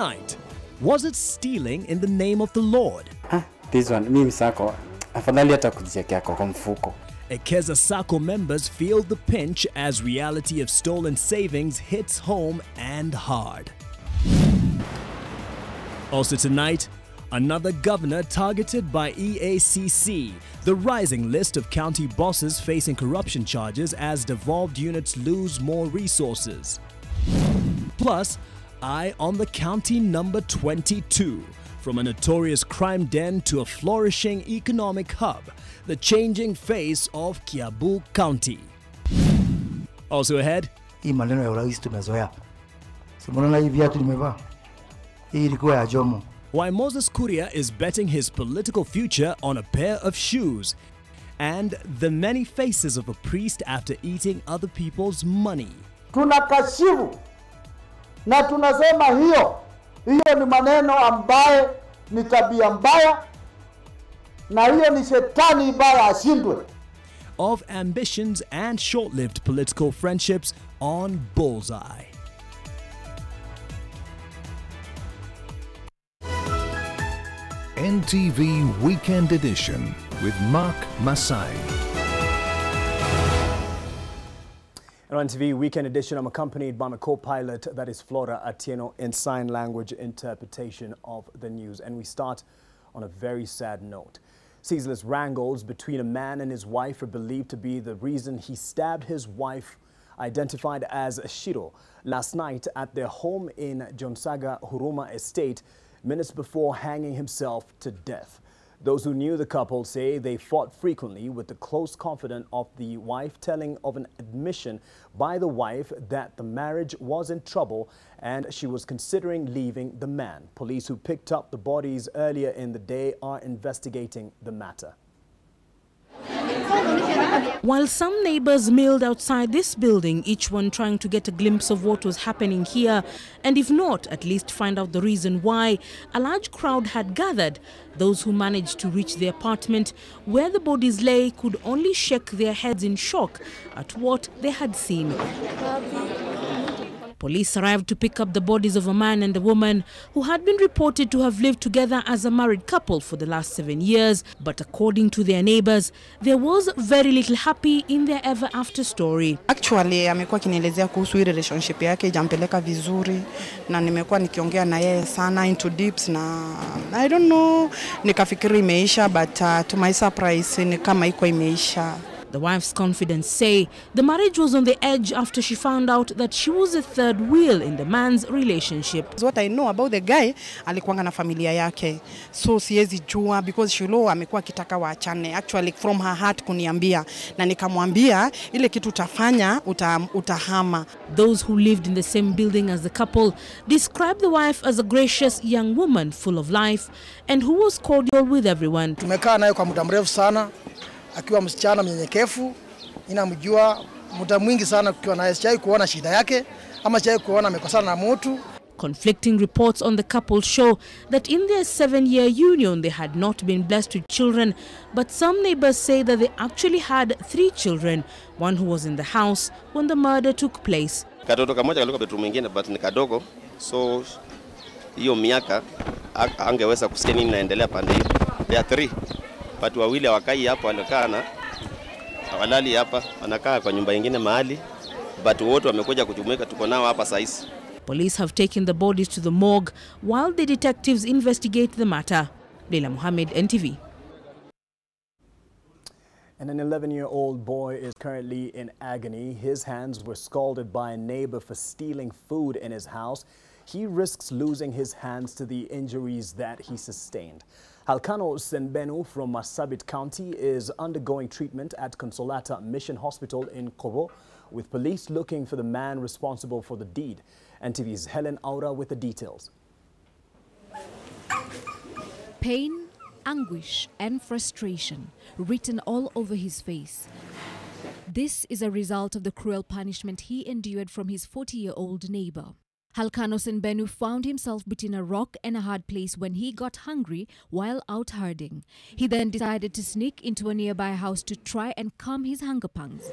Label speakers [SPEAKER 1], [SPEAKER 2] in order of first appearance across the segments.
[SPEAKER 1] tonight. Was it stealing in the name of the Lord?
[SPEAKER 2] This one, mimi sako, afadhali hata kujiwekea kwa mfuko.
[SPEAKER 1] Ekeza Sako members feel the pinch as reality of stolen savings hits home and hard. Also tonight, another governor targeted by EACC, the rising list of county bosses facing corruption charges as devolved units lose more resources. Plus, eye on the county number 22. From a notorious crime den to a flourishing economic hub, the changing face of Kiambu County. Also ahead,
[SPEAKER 3] hii maneno ya urais tumezoea. Simuona hii viatu nimevaa. Hii ilikuwa ya Jomo.
[SPEAKER 1] Why Moses Kuria is betting his political future on a pair of shoes, and the many faces of a priest after eating other people's money.
[SPEAKER 4] Tunakashifu na tunasema hiyo ni maneno ambaye ni tabia mbaya na hiyo ni shetani mbaya ashindwe.
[SPEAKER 1] Of ambitions and short-lived political friendships on Bullseye.
[SPEAKER 5] NTV Weekend Edition with Mark Masai.
[SPEAKER 6] On NTV Weekend Edition, I'm accompanied by my co-pilot, that is Flora Atieno, in sign language interpretation of the news. And we start on a very sad note. Ceaseless wrangles between a man and his wife are believed to be the reason he stabbed his wife, identified as Shiro, last night at their home in Jonsaga Huruma Estate, minutes before hanging himself to death. Those who knew the couple say they fought frequently, with the close confidant of the wife telling of an admission by the wife that the marriage was in trouble and she was considering leaving the man. Police who picked up the bodies earlier in the day are investigating the matter.
[SPEAKER 7] While some neighbors milled outside this building, each one trying to get a glimpse of what was happening here, and if not, at least find out the reason why, a large crowd had gathered. Those who managed to reach the apartment where the bodies lay could only shake their heads in shock at what they had seen. Police arrived to pick up the bodies of a man and a woman who had been reported to have lived together as a married couple for the last 7 years. But according to their neighbors, there was very little happy in their ever after story.
[SPEAKER 8] Actually, amekuwa kinielezea kuhusu hii relationship yake jampeleka vizuri na nimekuwa nikiongea na yeye sana into deeps na I don't know, nikafikiri imeisha, but to my surprise ni kama iko imeisha.
[SPEAKER 7] The wife's confidants say the marriage was on the edge after she found out that she was a third wheel in the man's relationship.
[SPEAKER 8] What I know about the guy, alikuanga na familia yake. So siwezi jua because Shilo amekuwa kitaka waachane. Actually from her heart kuniambia na nikamwambia ile kitu utafanya utahama.
[SPEAKER 7] Those who lived in the same building as the couple described the wife as a gracious young woman full of life and who was cordial with everyone.
[SPEAKER 4] Tumekaa naye kwa muda mrefu sana. Akiwa msichana mnyenyekevu, ninamjua muda mwingi sana kukiwa naye, sijai kuona shida yake ama sijai kuona amekosana na mtu.
[SPEAKER 7] Conflicting reports on the couple show that in their 7-year union they had not been blessed with children, but some neighbors say that they actually had 3 children, one who was in the house when the murder took place.
[SPEAKER 9] Katoto kamoja kalikuwa bedroom mwingine but ni kadogo, so hiyo miaka angeweza kusikia nini naendelea pande hiyo. There are 3. Watu wawili wakai hapo wanakaa na hawalali hapa, wanakaa kwa nyumba nyingine mahali, but wote wamekuja kujumuika, tuko nao hapa saizi.
[SPEAKER 7] Police have taken the bodies to the morgue while the detectives investigate the matter. Leila Mohammed, NTV.
[SPEAKER 6] And an 11-year-old boy is currently in agony. His hands were scalded by a neighbor for stealing food in his house. He risks losing his hands to the injuries that he sustained. Halkano Senbenu from Marsabit County is undergoing treatment at Consolata Mission Hospital in Kobo, with police looking for the man responsible for the deed. NTV's Helen Aura with the details.
[SPEAKER 10] Pain, anguish and frustration written all over his face. This is a result of the cruel punishment he endured from his 40-year-old neighbor. Halkano Senbenu found himself between a rock and a hard place when he got hungry while out herding. He then decided to sneak into a nearby house to try and calm his hunger pangs.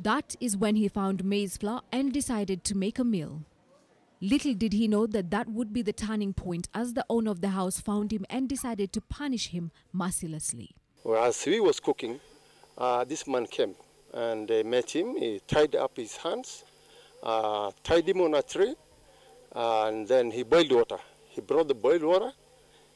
[SPEAKER 10] That is when he found maize flour and decided to make a meal. Little did he know that that would be the turning point, as the owner of the house found him and decided to punish him mercilessly.
[SPEAKER 11] Well, as he was cooking, this man came and met him. He tied up his hands, tied him on a tree, and then he boiled water. He brought the boiled water,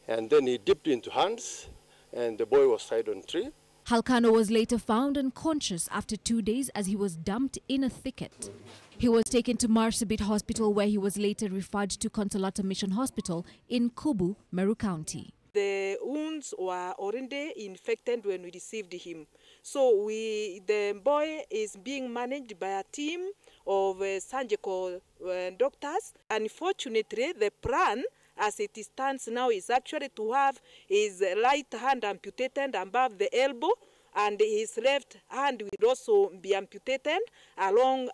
[SPEAKER 11] and then he dipped into hands, and the boy was tied on a tree.
[SPEAKER 10] Halkano was later found unconscious after 2 days as he was dumped in a thicket. He was taken to Marsabit Hospital, where he was later referred to Consolata Mission Hospital in Kubu, Meru County.
[SPEAKER 12] The wounds were already infected when we received him. So the boy is being managed by a team of surgical doctors. Unfortunately, the plan as it stands now is actually to have his right hand amputated above the elbow, and his left hand will also be amputated along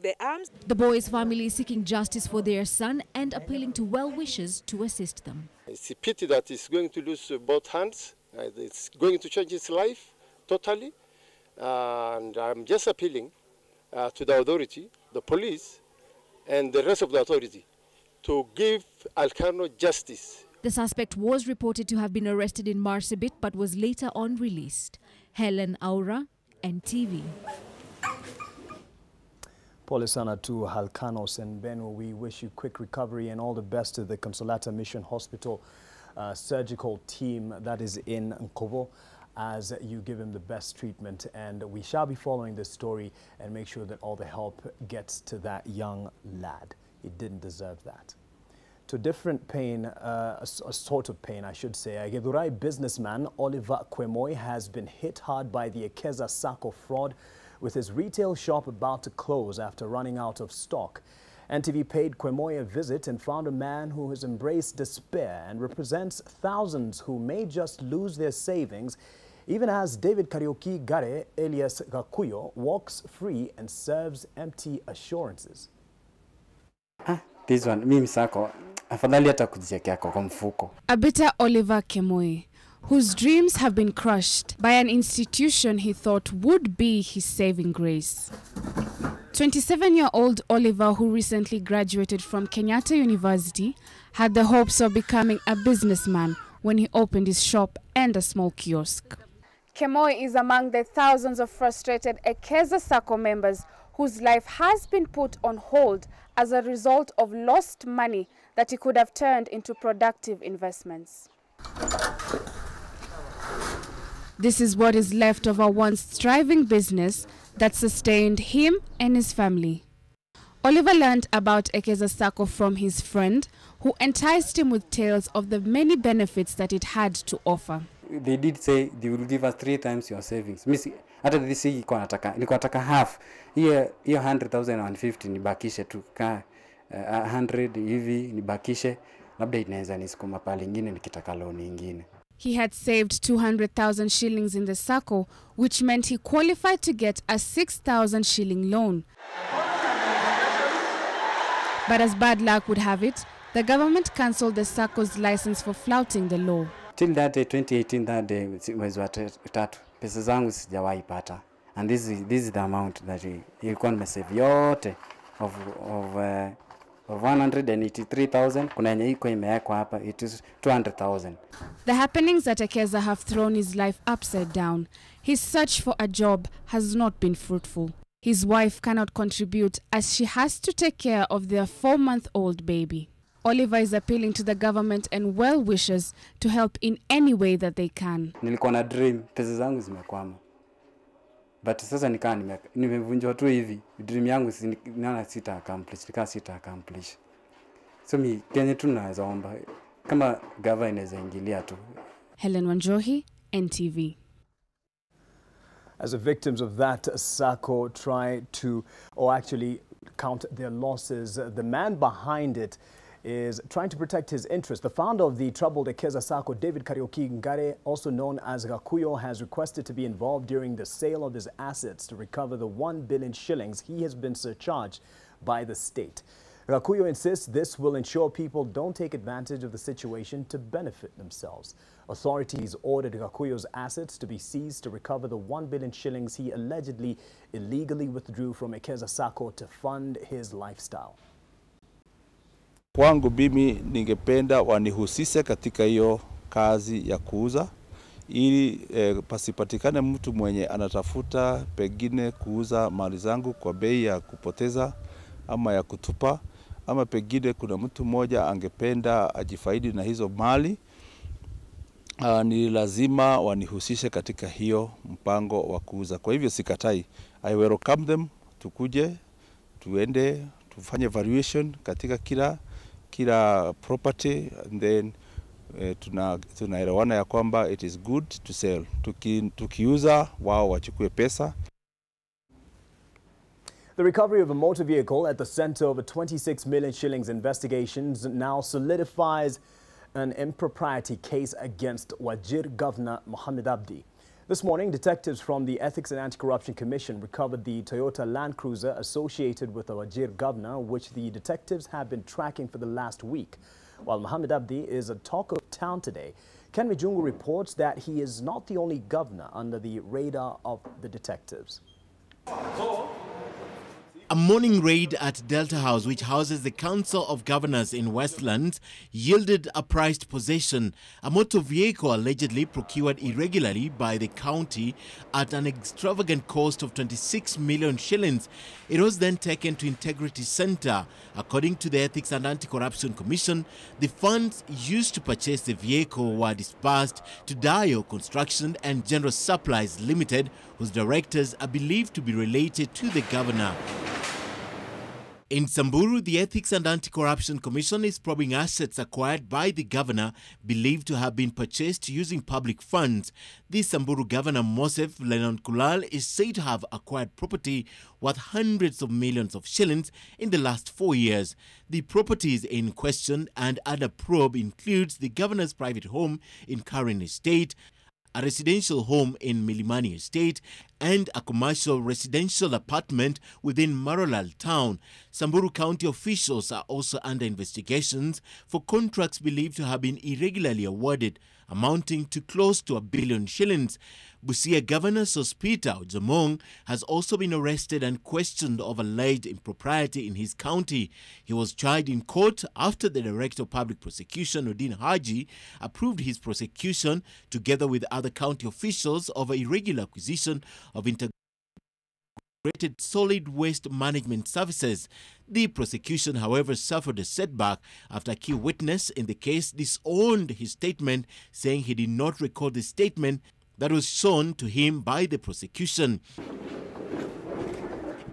[SPEAKER 12] the arms.
[SPEAKER 10] The boy's family is seeking justice for their son and appealing to well-wishers to assist them.
[SPEAKER 11] It's a pity that he's going to lose both hands. It's going to change his life totally. And I'm just appealing to the authority, the police, and the rest of the authority to give Halkano justice.
[SPEAKER 10] The suspect was reported to have been arrested in Marsabit but was later on released. Helen Aura, NTV.
[SPEAKER 6] Polisana to Halkanos and Benno, we wish you quick recovery and all the best to the Consolata Mission Hospital surgical team that is in Nkobo as you give him the best treatment. And we shall be following this story and make sure that all the help gets to that young lad. He didn't deserve that. To different pain, a sort of pain, I should say. A Githurai businessman, Oliver Kwemoy, has been hit hard by the Ekeza Sacco fraud, with his retail shop about to close after running out of stock. NTV paid Kwemoy a visit and found a man who has embraced despair and represents thousands who may just lose their savings, even as David Kariuki Gare Elias Gakuyo walks free and serves empty assurances.
[SPEAKER 2] This one, mimi sako, afadhali hata kujiwekea kwa mfuko.
[SPEAKER 13] A bitter Oliver Kwemoy, whose dreams have been crushed by an institution he thought would be his saving grace. 27-year-old Oliver, who recently graduated from Kenyatta University, had the hopes of becoming a businessman when he opened his shop and a small kiosk.
[SPEAKER 14] Kwemoy is among the thousands of frustrated Ekeza Sacco members whose life has been put on hold as a result of lost money that he could have turned into productive investments.
[SPEAKER 13] This is what is left of a once thriving business that sustained him and his family. Oliver learned about Ekeza Sacco from his friend, who enticed him with tales of the many benefits that it had to offer.
[SPEAKER 2] They did say they will give us 3 times your savings. Miss, hata this nilikuwa nataka half. Hiyo 100,050 nibakishe tu ka 100 hivi nibakishe, labda inaweza nisikuma pale nyingine nikitaka loan nyingine.
[SPEAKER 13] He had saved 200,000 shillings in the Sacco, which meant he qualified to get a 6,000 shilling loan. But as bad luck would have it, the government cancelled the Sacco's license for flouting the law.
[SPEAKER 2] Till that day, 2018, that day, mwezi wa 3, pesa zangu sijawahi pata. And this is the amount that ilikuwa nimesave yote of 183,000. Kuna yenye iko imewekwa hapa, it is 200,000.
[SPEAKER 13] The happenings at Ekeza have thrown his life upside down. His search for a job has not been fruitful. His wife cannot contribute as she has to take care of their 4-month-old baby. Oliver is appealing to the government and well-wishers to help in any way that they can.
[SPEAKER 2] Nilikuwa na dream, pesa zangu zimekwama. But sasa nikaa nimevunjwa tu hivi. Dream yangu nana sita accomplish. So mi kenye tu naweza omba kama gava inaweza ingilia tu.
[SPEAKER 13] Helen Wanjohi, NTV.
[SPEAKER 6] As the victims of that Sacco try to, or actually count their losses, the man behind it is trying to protect his interests. The founder of the troubled Ekeza Sacco, David Kariuki Ngare, also known as Gakuyo, has requested to be involved during the sale of his assets to recover the 1 billion shillings he has been surcharged by the state. Gakuyo insists this will ensure people don't take advantage of the situation to benefit themselves. Authorities ordered Gakuyo's assets to be seized to recover the 1 billion shillings he allegedly illegally withdrew from Ekeza Sacco to fund his lifestyle.
[SPEAKER 15] Kwangu mimi ningependa wanihusishe katika hiyo kazi ya kuuza ili pasipatikane mtu mwenye anatafuta pengine kuuza mali zangu kwa bei ya kupoteza ama ya kutupa, ama pengine kuna mtu mmoja angependa ajifaidi na hizo mali. Ni lazima wanihusishe katika hiyo mpango wa kuuza. Kwa hivyo sikatai. I welcome them, tukuje, tuende, tufanye valuation katika kila property, and then tunaelewana ya kwamba it is good to sell. Tukiuza wao wachukue pesa.
[SPEAKER 6] The recovery of a motor vehicle at the center of a 26 million shillings investigations now solidifies an impropriety case against Wajir Governor Mohamed Abdi. This morning, detectives from the Ethics and Anti-Corruption Commission recovered the Toyota Land Cruiser associated with the Wajir governor, which the detectives have been tracking for the last week. While Mohamed Abdi is a talk of town today, Ken Mijungu reports that he is not the only governor under the radar of the detectives.
[SPEAKER 16] A morning raid at Delta House, which houses the Council of Governors in Westlands, yielded a prized possession, a motor vehicle allegedly procured irregularly by the county at an extravagant cost of 26 million shillings. It was then taken to Integrity Center. According to the Ethics and Anti-Corruption Commission, the funds used to purchase the vehicle were disbursed to Dio Construction and General Supplies Limited, whose directors are believed to be related to the governor. In Samburu, the Ethics and Anti-Corruption Commission is probing assets acquired by the governor believed to have been purchased using public funds. The Samburu Governor Mosef Lennon Kulal is said to have acquired property worth hundreds of millions of shillings in the last 4 years. The properties in question and under probe includes the governor's private home in Karen Estate, a residential home in Milimani Estate, and a commercial residential apartment within Marolal town. Samburu County officials are also under investigations for contracts believed to have been irregularly awarded, amounting to close to 1 billion shillings. Busia Governor Sospita Ojamong has also been arrested and questioned of alleged impropriety in his county. He was tried in court after the Director of Public Prosecution, Udin Haji, approved his prosecution together with other county officials of irregular acquisition of integrated solid waste management services. The prosecution, however, suffered a setback after a key witness in the case disowned his statement, saying he did not record the statement that was shown to him by the prosecution.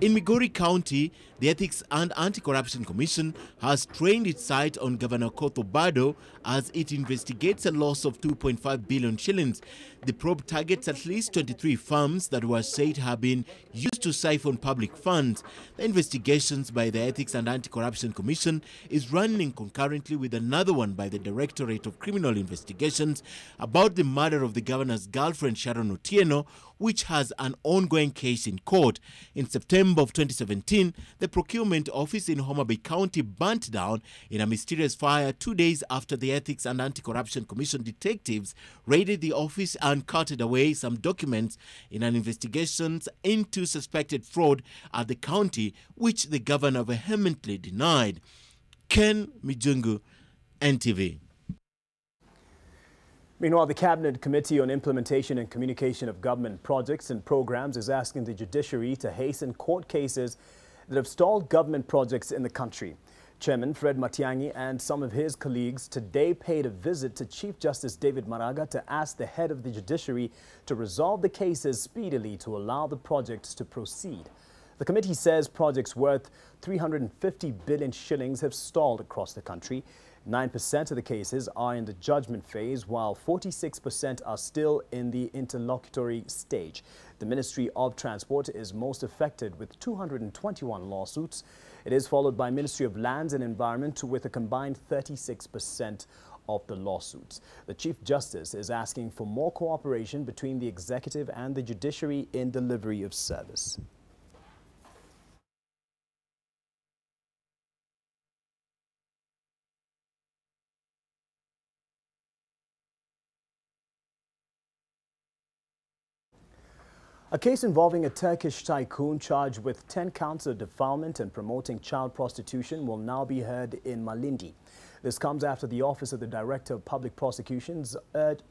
[SPEAKER 16] In Migori County, the Ethics and Anti-Corruption Commission has trained its sight on Governor Kotho Bado as it investigates a loss of 2.5 billion shillings. The probe targets at least 23 firms that were said to have been used to siphon public funds. The investigations by the Ethics and Anti-Corruption Commission is running concurrently with another one by the Directorate of Criminal Investigations about the murder of the governor's girlfriend Sharon Otieno, which has an ongoing case in court. In September of 2017, the procurement office in Homa Bay County burnt down in a mysterious fire 2 days after the Ethics and Anti-Corruption Commission detectives raided the office and carted away some documents in an investigation into suspected fraud at the county, which the governor vehemently denied. Ken Mijungu, NTV.
[SPEAKER 6] Meanwhile, the Cabinet Committee on Implementation and Communication of Government Projects and Programs is asking the judiciary to hasten court cases that have stalled government projects in the country. Chairman Fred Matiang'i and some of his colleagues today paid a visit to Chief Justice David Maraga to ask the head of the judiciary to resolve the cases speedily to allow the projects to proceed. The committee says projects worth 350 billion shillings have stalled across the country. 9% of the cases are in the judgment phase, while 46% are still in the interlocutory stage. The Ministry of Transport is most affected with 221 lawsuits. It is followed by Ministry of Lands and Environment with a combined 36% of the lawsuits. The Chief Justice is asking for more cooperation between the executive and the judiciary in delivery of service. A case involving a Turkish tycoon charged with 10 counts of defilement and promoting child prostitution will now be heard in Malindi. This comes after the Office of the Director of Public Prosecutions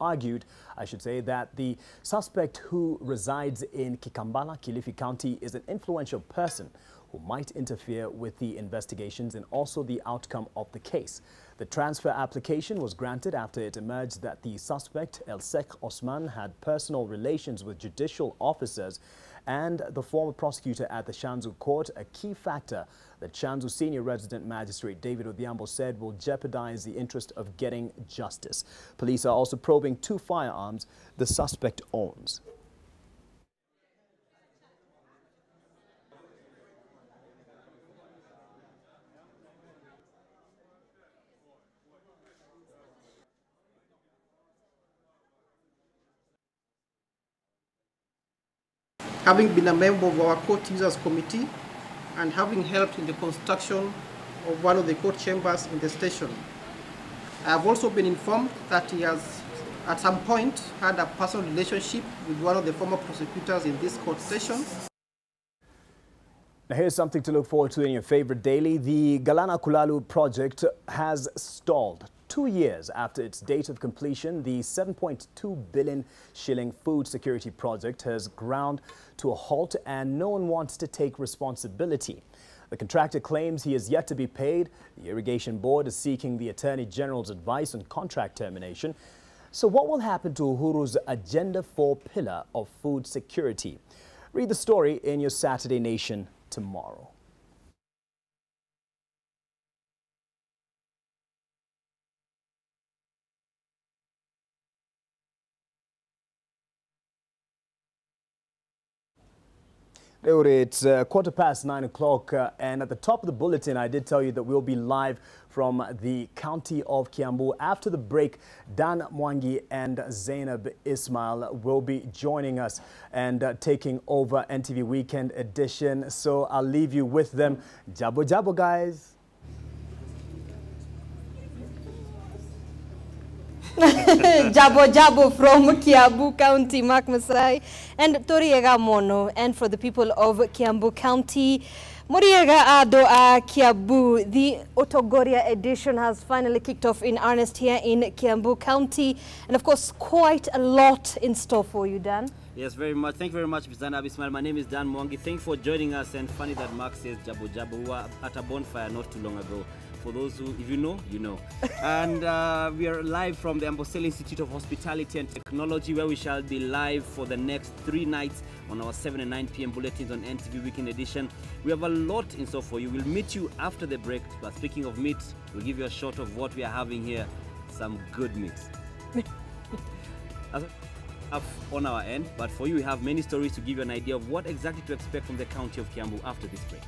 [SPEAKER 6] argued, that the suspect who resides in Kikambala, Kilifi County, is an influential person who might interfere with the investigations and also the outcome of the case. The transfer application was granted after it emerged that the suspect, Elsek Osman, had personal relations with judicial officers and the former prosecutor at the Shanzu court, a key factor that Shanzu Senior Resident Magistrate David Odhiambo said will jeopardize the interest of getting justice. Police are also probing 2 firearms the suspect owns.
[SPEAKER 17] Having been a member of our court users committee and having helped in the construction of one of the court chambers in the station, I have also been informed that he has at some point had a personal relationship with one of the former prosecutors in this court session.
[SPEAKER 6] Now here's something to look forward to in your favorite daily. The Galana Kulalu project has stalled. 2 years after its date of completion, the 7.2 billion shilling food security project has ground to a halt and no one wants to take responsibility. The contractor claims he is yet to be paid. The Irrigation Board is seeking the Attorney General's advice on contract termination. So what will happen to Uhuru's Agenda 4 pillar of food security? Read the story in your Saturday Nation tomorrow. It's 9:15 o'clock, and at the top of the bulletin, I did tell you that we'll be live from the county of Kiambu. After the break, Dan Mwangi and Zainab Ismail will be joining us and taking over NTV Weekend Edition. So I'll leave you with them. Jabo jabo, guys.
[SPEAKER 18] Jabo Jabo from Kiambu County, Mark Masai and Toriega Mono. And for the people of Kiambu County, Moriega Ado Kiambu, the Otogoria edition has finally kicked off in earnest here in Kiambu County. And of course, quite a lot in store for you, Dan.
[SPEAKER 19] Yes, very much. Thank you very much, Ms. Zainab Ismail. My name is Dan Mwangi. Thank you for joining us. And funny that Mark says Jabo Jabo. We were at a bonfire not too long ago. For those who, if you know, you know. And we are live from the Amboseli Institute of Hospitality and Technology, where we shall be live for the next 3 nights on our 7 and 9 p.m. bulletins on NTV Weekend Edition. We have a lot in store for you. We'll meet you after the break. But speaking of meat, we'll give you a shot of what we are having here. Some good meat. On our end, but for you, we have many stories to give you an idea of what exactly to expect from the county of Kiambu after this break.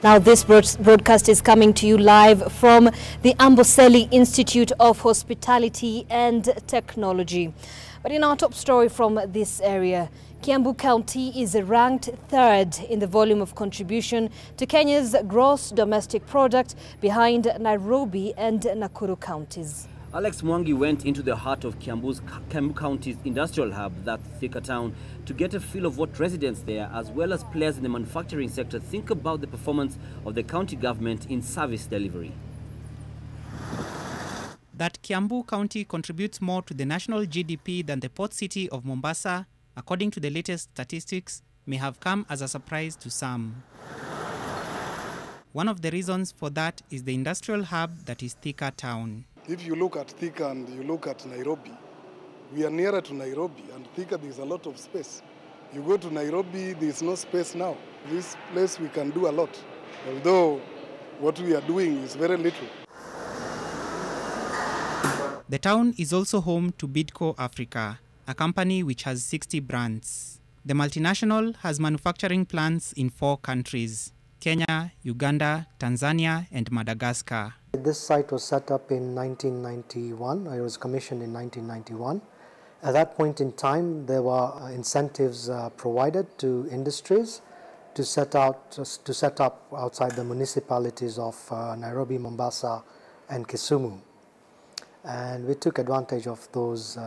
[SPEAKER 18] Now this broadcast is coming to you live from the Amboseli Institute of Hospitality and Technology. But in our top story from this area, Kiambu County is ranked 3rd in the volume of contribution to Kenya's gross domestic product, behind Nairobi and Nakuru counties.
[SPEAKER 19] Alex Mwangi went into the heart of Kiambu County's industrial hub, that's Thika Town, to get a feel of what residents there, as well as players in the manufacturing sector, think about the performance of the county government in service delivery.
[SPEAKER 20] That Kiambu County contributes more to the national GDP than the port city of Mombasa, according to the latest statistics, may have come as a surprise to some. One of the reasons for that is the industrial hub that is Thika Town.
[SPEAKER 21] If you look at Thika and you look at Nairobi, we are nearer to Nairobi, and Thika there's a lot of space. You go to Nairobi, there's no space now. This place we can do a lot, although what we are doing is very little.
[SPEAKER 20] The town is also home to Bidco Africa, a company which has 60 brands. The multinational has manufacturing plants in 4 countries: Kenya, Uganda, Tanzania, and Madagascar.
[SPEAKER 22] This site was set up in 1991. It was commissioned in 1991. At that point in time, there were incentives provided to industries to set up outside the municipalities of Nairobi, Mombasa, and Kisumu. And we took advantage of those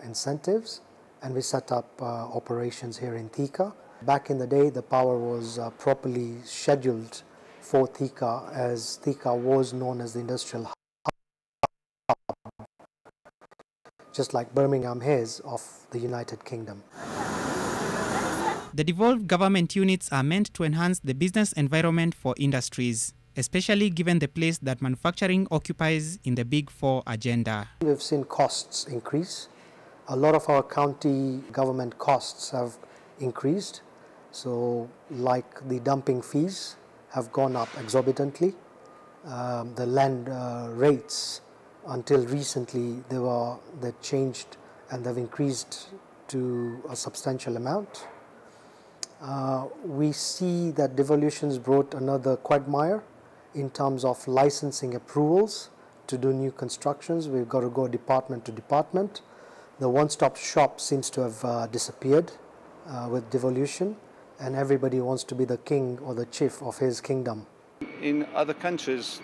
[SPEAKER 22] incentives, and we set up operations here in Thika. Back in the day, the power was properly scheduled for Thika, as Thika was known as the industrial hub, just like Birmingham is of the United Kingdom.
[SPEAKER 20] The devolved government units are meant to enhance the business environment for industries, especially given the place that manufacturing occupies in the Big Four agenda.
[SPEAKER 22] We've seen costs increase. A lot of our county government costs have increased. So, like the dumping fees have gone up exorbitantly. The land rates, until recently, they changed and they've increased to a substantial amount. We see that devolutions brought another quagmire in terms of licensing approvals to do new constructions. We've got to go department to department. The one-stop shop seems to have disappeared with devolution, and everybody wants to be the king or the chief of his kingdom.
[SPEAKER 23] In other countries,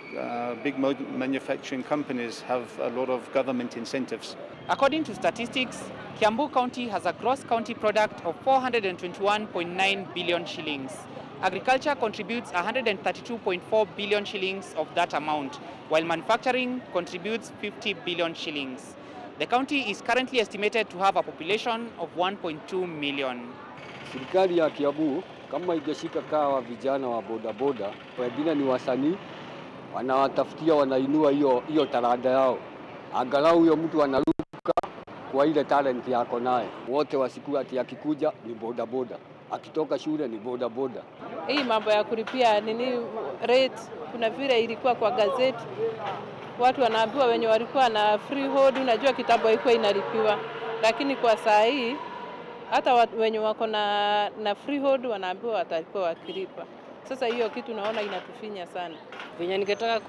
[SPEAKER 23] big manufacturing companies have a lot of government incentives.
[SPEAKER 24] According to statistics, Kiambu County has a gross county product of 421.9 billion shillings. Agriculture contributes 132.4 billion shillings of that amount, while manufacturing contributes 50 billion shillings. The county is currently estimated to have a population of 1.2 million.
[SPEAKER 25] Serikali ya Kiambu kama ingeshika kawa vijana wa bodaboda, wengine ni wasanii, wanawatafutia, wanainua hiyo talanta yao. Angalau huyo mtu analuka kwa ile talent yako naye. Wote wasiku ati akikuja ni bodaboda, akitoka shule ni bodaboda.
[SPEAKER 12] Hii mambo ya kulipia rate, kuna vile ilikuwa kwa gazeti, watu wanaambiwa wenye walikuwa na freehold, unajua kitambo ilikuwa inalipiwa, lakini kwa saa hii hata wenye wako na freehold wanaambiwa watalipa wakilipa. Sasa hiyo kitu naona inatufinya sana.
[SPEAKER 26] Venye ningetaka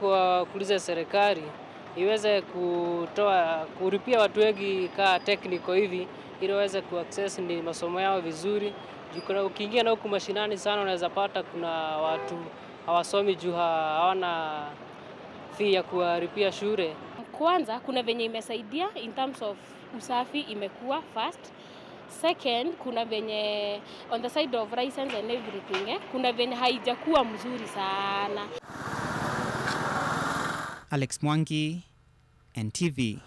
[SPEAKER 26] kuuliza serikali iweze kulipia watu wengi ka technical hivi, ili waweze kuaccess ni masomo yao vizuri. Ukiingia na huku mashinani sana, unaweza pata kuna watu hawasomi juu hawana fee ya kulipia shule.
[SPEAKER 27] Kwanza kuna venye imesaidia in terms of usafi, imekuwa fast. Second, kuna venye on the side of license and everything, kuna venye haijakuwa mzuri sana.
[SPEAKER 20] Alex Mwangi, NTV.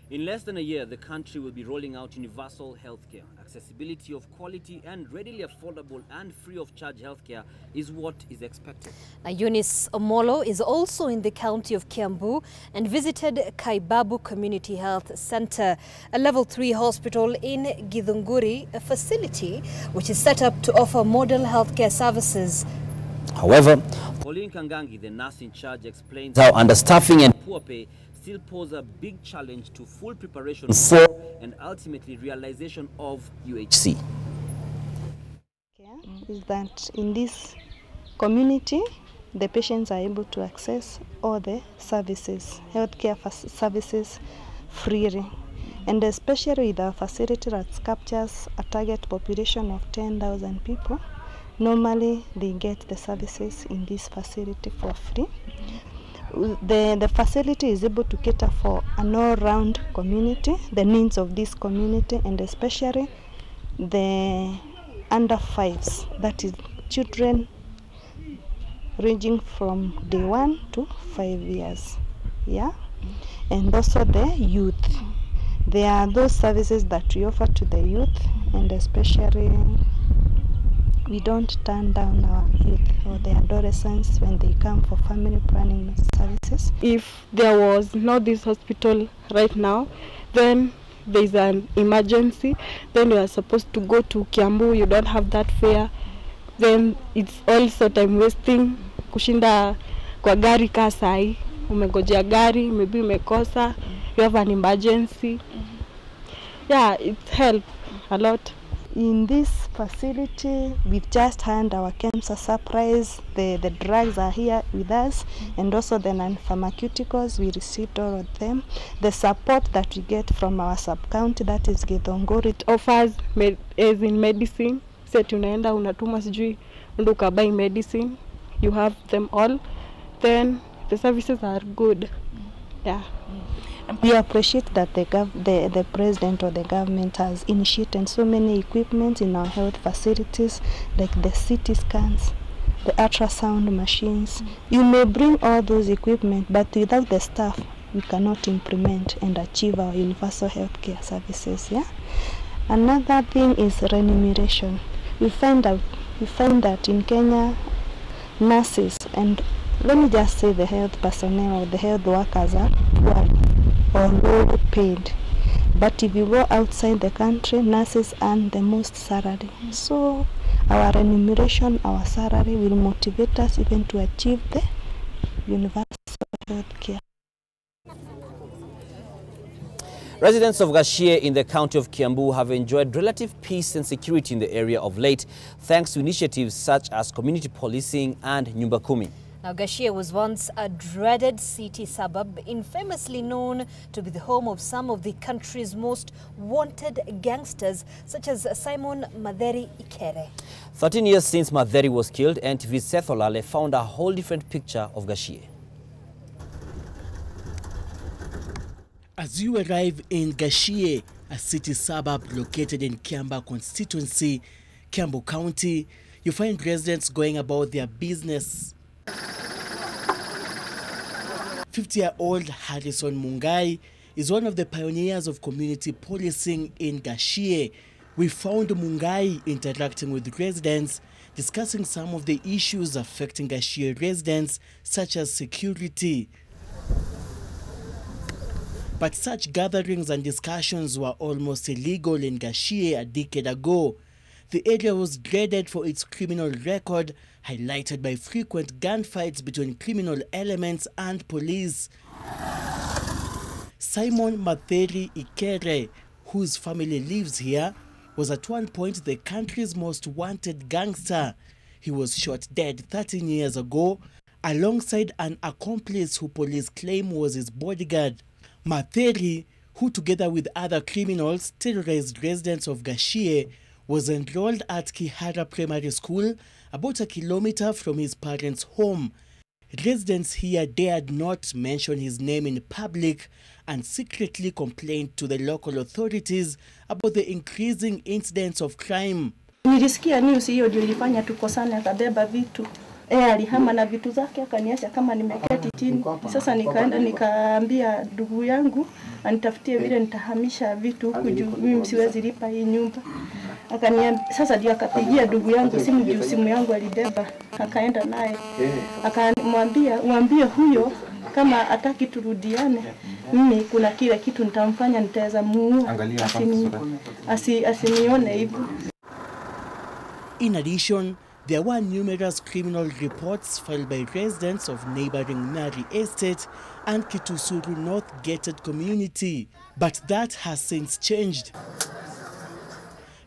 [SPEAKER 19] In less than a year, the country will be rolling out universal healthcare. Accessibility of quality and readily affordable and free of charge healthcare is what is expected.
[SPEAKER 18] Now, Eunice Omolo is also in the county of Kiambu and visited Kaibabu Community Health Center, a level 3 hospital in Githunguri, a facility which is set up to offer model healthcare services.
[SPEAKER 19] However, Pauline Kangangi, the nurse in charge, explains
[SPEAKER 28] how understaffing and
[SPEAKER 19] poor pay still pose a big challenge to full preparation for and ultimately realization of UHC.
[SPEAKER 1] is that in this community, the patients are able to access all the services, healthcare services freely. And especially with our facility that captures a target population of 10,000 people, normally they get the services in this facility for free. The facility is able to cater for an all-round community, the needs of this community, and especially the under 5s, that is children ranging from day 1 to 5 years. Yeah, and also the youth. There are those services that we offer to the youth, and especially we don't turn down our youth or the adolescents when they come for family planning services.
[SPEAKER 3] If there was not this hospital right now, then there's an emergency, then you are supposed to go to Kiambu, you don't have that fare, then it's also time wasting kushinda kwa gari ka sai, umegojea gari, maybe umekosa, you have an emergency. Yeah, it helps a lot.
[SPEAKER 1] In this facility, we've just had our cancer surprise. The drugs are here with us, and also the non-pharmaceuticals, we received all of them. The support that we get from our sub-county, that is Githongori.
[SPEAKER 3] It offers as in medicine. Set unaenda unatuma sijui ndo buy medicine. You have them all. Then the services are good. Yeah.
[SPEAKER 1] We appreciate that the president or the government has initiated so many equipment in our health facilities, like the CT scans, the ultrasound machines. You may bring all those equipment, but without the staff, we cannot implement and achieve our universal healthcare services. Yeah. Another thing is remuneration. We find that in Kenya, nurses and let me just say the health personnel or the health workers are poor or low paid. But if you go outside the country, nurses earn the most salary. So our remuneration, our salary will motivate us even to achieve the universal health care.
[SPEAKER 4] Residents of Gashie in the county of Kiambu have enjoyed relative peace and security in the area of late, thanks to initiatives such as community policing and Nyumba Kumi.
[SPEAKER 5] Now, Gashie was once a dreaded city suburb, infamously known to be the home of some of the country's most wanted gangsters, such as Simon Matheri Ikere.
[SPEAKER 4] 13 years since Matheri was killed, NTV's Seth Olale found a whole different picture of Gashie.
[SPEAKER 7] As you arrive in Gashie, a city suburb located in Kiamba constituency, Kiambu County, you find residents going about their business. 50-year-old Harrison Mungai is one of the pioneers of community policing in Gashie. We found Mungai interacting with residents, discussing some of the issues affecting Gashie residents, such as security. But such gatherings and discussions were almost illegal in Gashie a decade ago. The area was dreaded for its criminal record, highlighted by frequent gunfights between criminal elements and police. Simon Matheri Ikere, whose family lives here, was at one point the country's most wanted gangster. He was shot dead 13 years ago, alongside an accomplice who police claim was his bodyguard. Matheri, who together with other criminals terrorized residents of Gashie, was enrolled at Kihara Primary School, about a kilometer from his parents' home. Residents here dared not mention his name in public and secretly complained to the local authorities about the increasing incidents of crime.
[SPEAKER 3] Nilisikia news hiyo ndio ilifanya tukosane, akabeba vitu. Alihama na vitu zake akaniacha kama nimeketi chini. Sasa nikaenda nikaambia ndugu yangu anitafutie vile nitahamisha vitu huku juu mimi siwezi lipa hii nyumba. Akaniambia sasa ndio akapigia ndugu yangu simu juu simu yangu alibeba, akaenda naye. Akamwambia uambie huyo kama hataki turudiane, mimi kuna kile kitu nitamfanya, nitaweza muua. Asinione hivyo.
[SPEAKER 7] In addition, there were numerous criminal reports filed by residents of neighboring Nari Estate and Kitusuru North gated community, but that has since changed.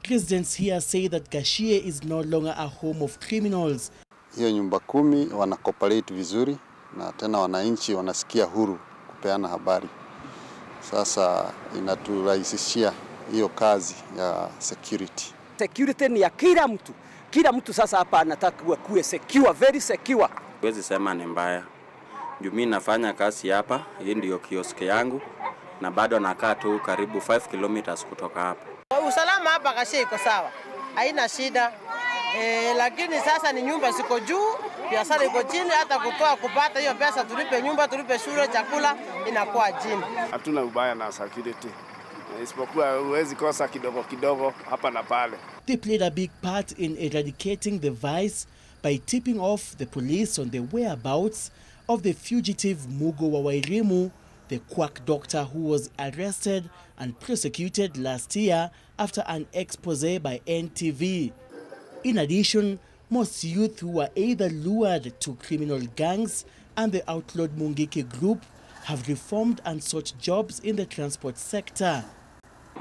[SPEAKER 7] Residents here say that Gashie is no longer a home of criminals.
[SPEAKER 2] Hiyo nyumba 10 wana cooperate vizuri na tena wananchi wanasikia huru kupeana habari. Sasa inaturahisishia hiyo kazi ya security.
[SPEAKER 8] Security ni ya kila mtu. Kila mtu sasa hapa anataka kuwe secure, very secure.
[SPEAKER 9] Huwezi sema ni mbaya. Juu mimi nafanya kazi hapa, hii ndio kioski yangu na bado nakaa tu karibu 5 kilometers kutoka hapa.
[SPEAKER 10] Usalama hapa Gashie iko sawa. Haina shida. Lakini sasa ni nyumba ziko juu, biashara iko chini, hata kupata hiyo pesa tulipe nyumba, tulipe shule, chakula inakuwa chini.
[SPEAKER 11] Hatuna ubaya na security. Isipokuwa huwezi kosa kidogo kidogo hapa na pale.
[SPEAKER 7] They played a big part in eradicating the vice by tipping off the police on the whereabouts of the fugitive Mugo Wawairimu, the quack doctor who was arrested and prosecuted last year after an expose by NTV. In addition, most youth who were either lured to criminal gangs and the outlawed Mungiki group have reformed and sought jobs in the transport sector.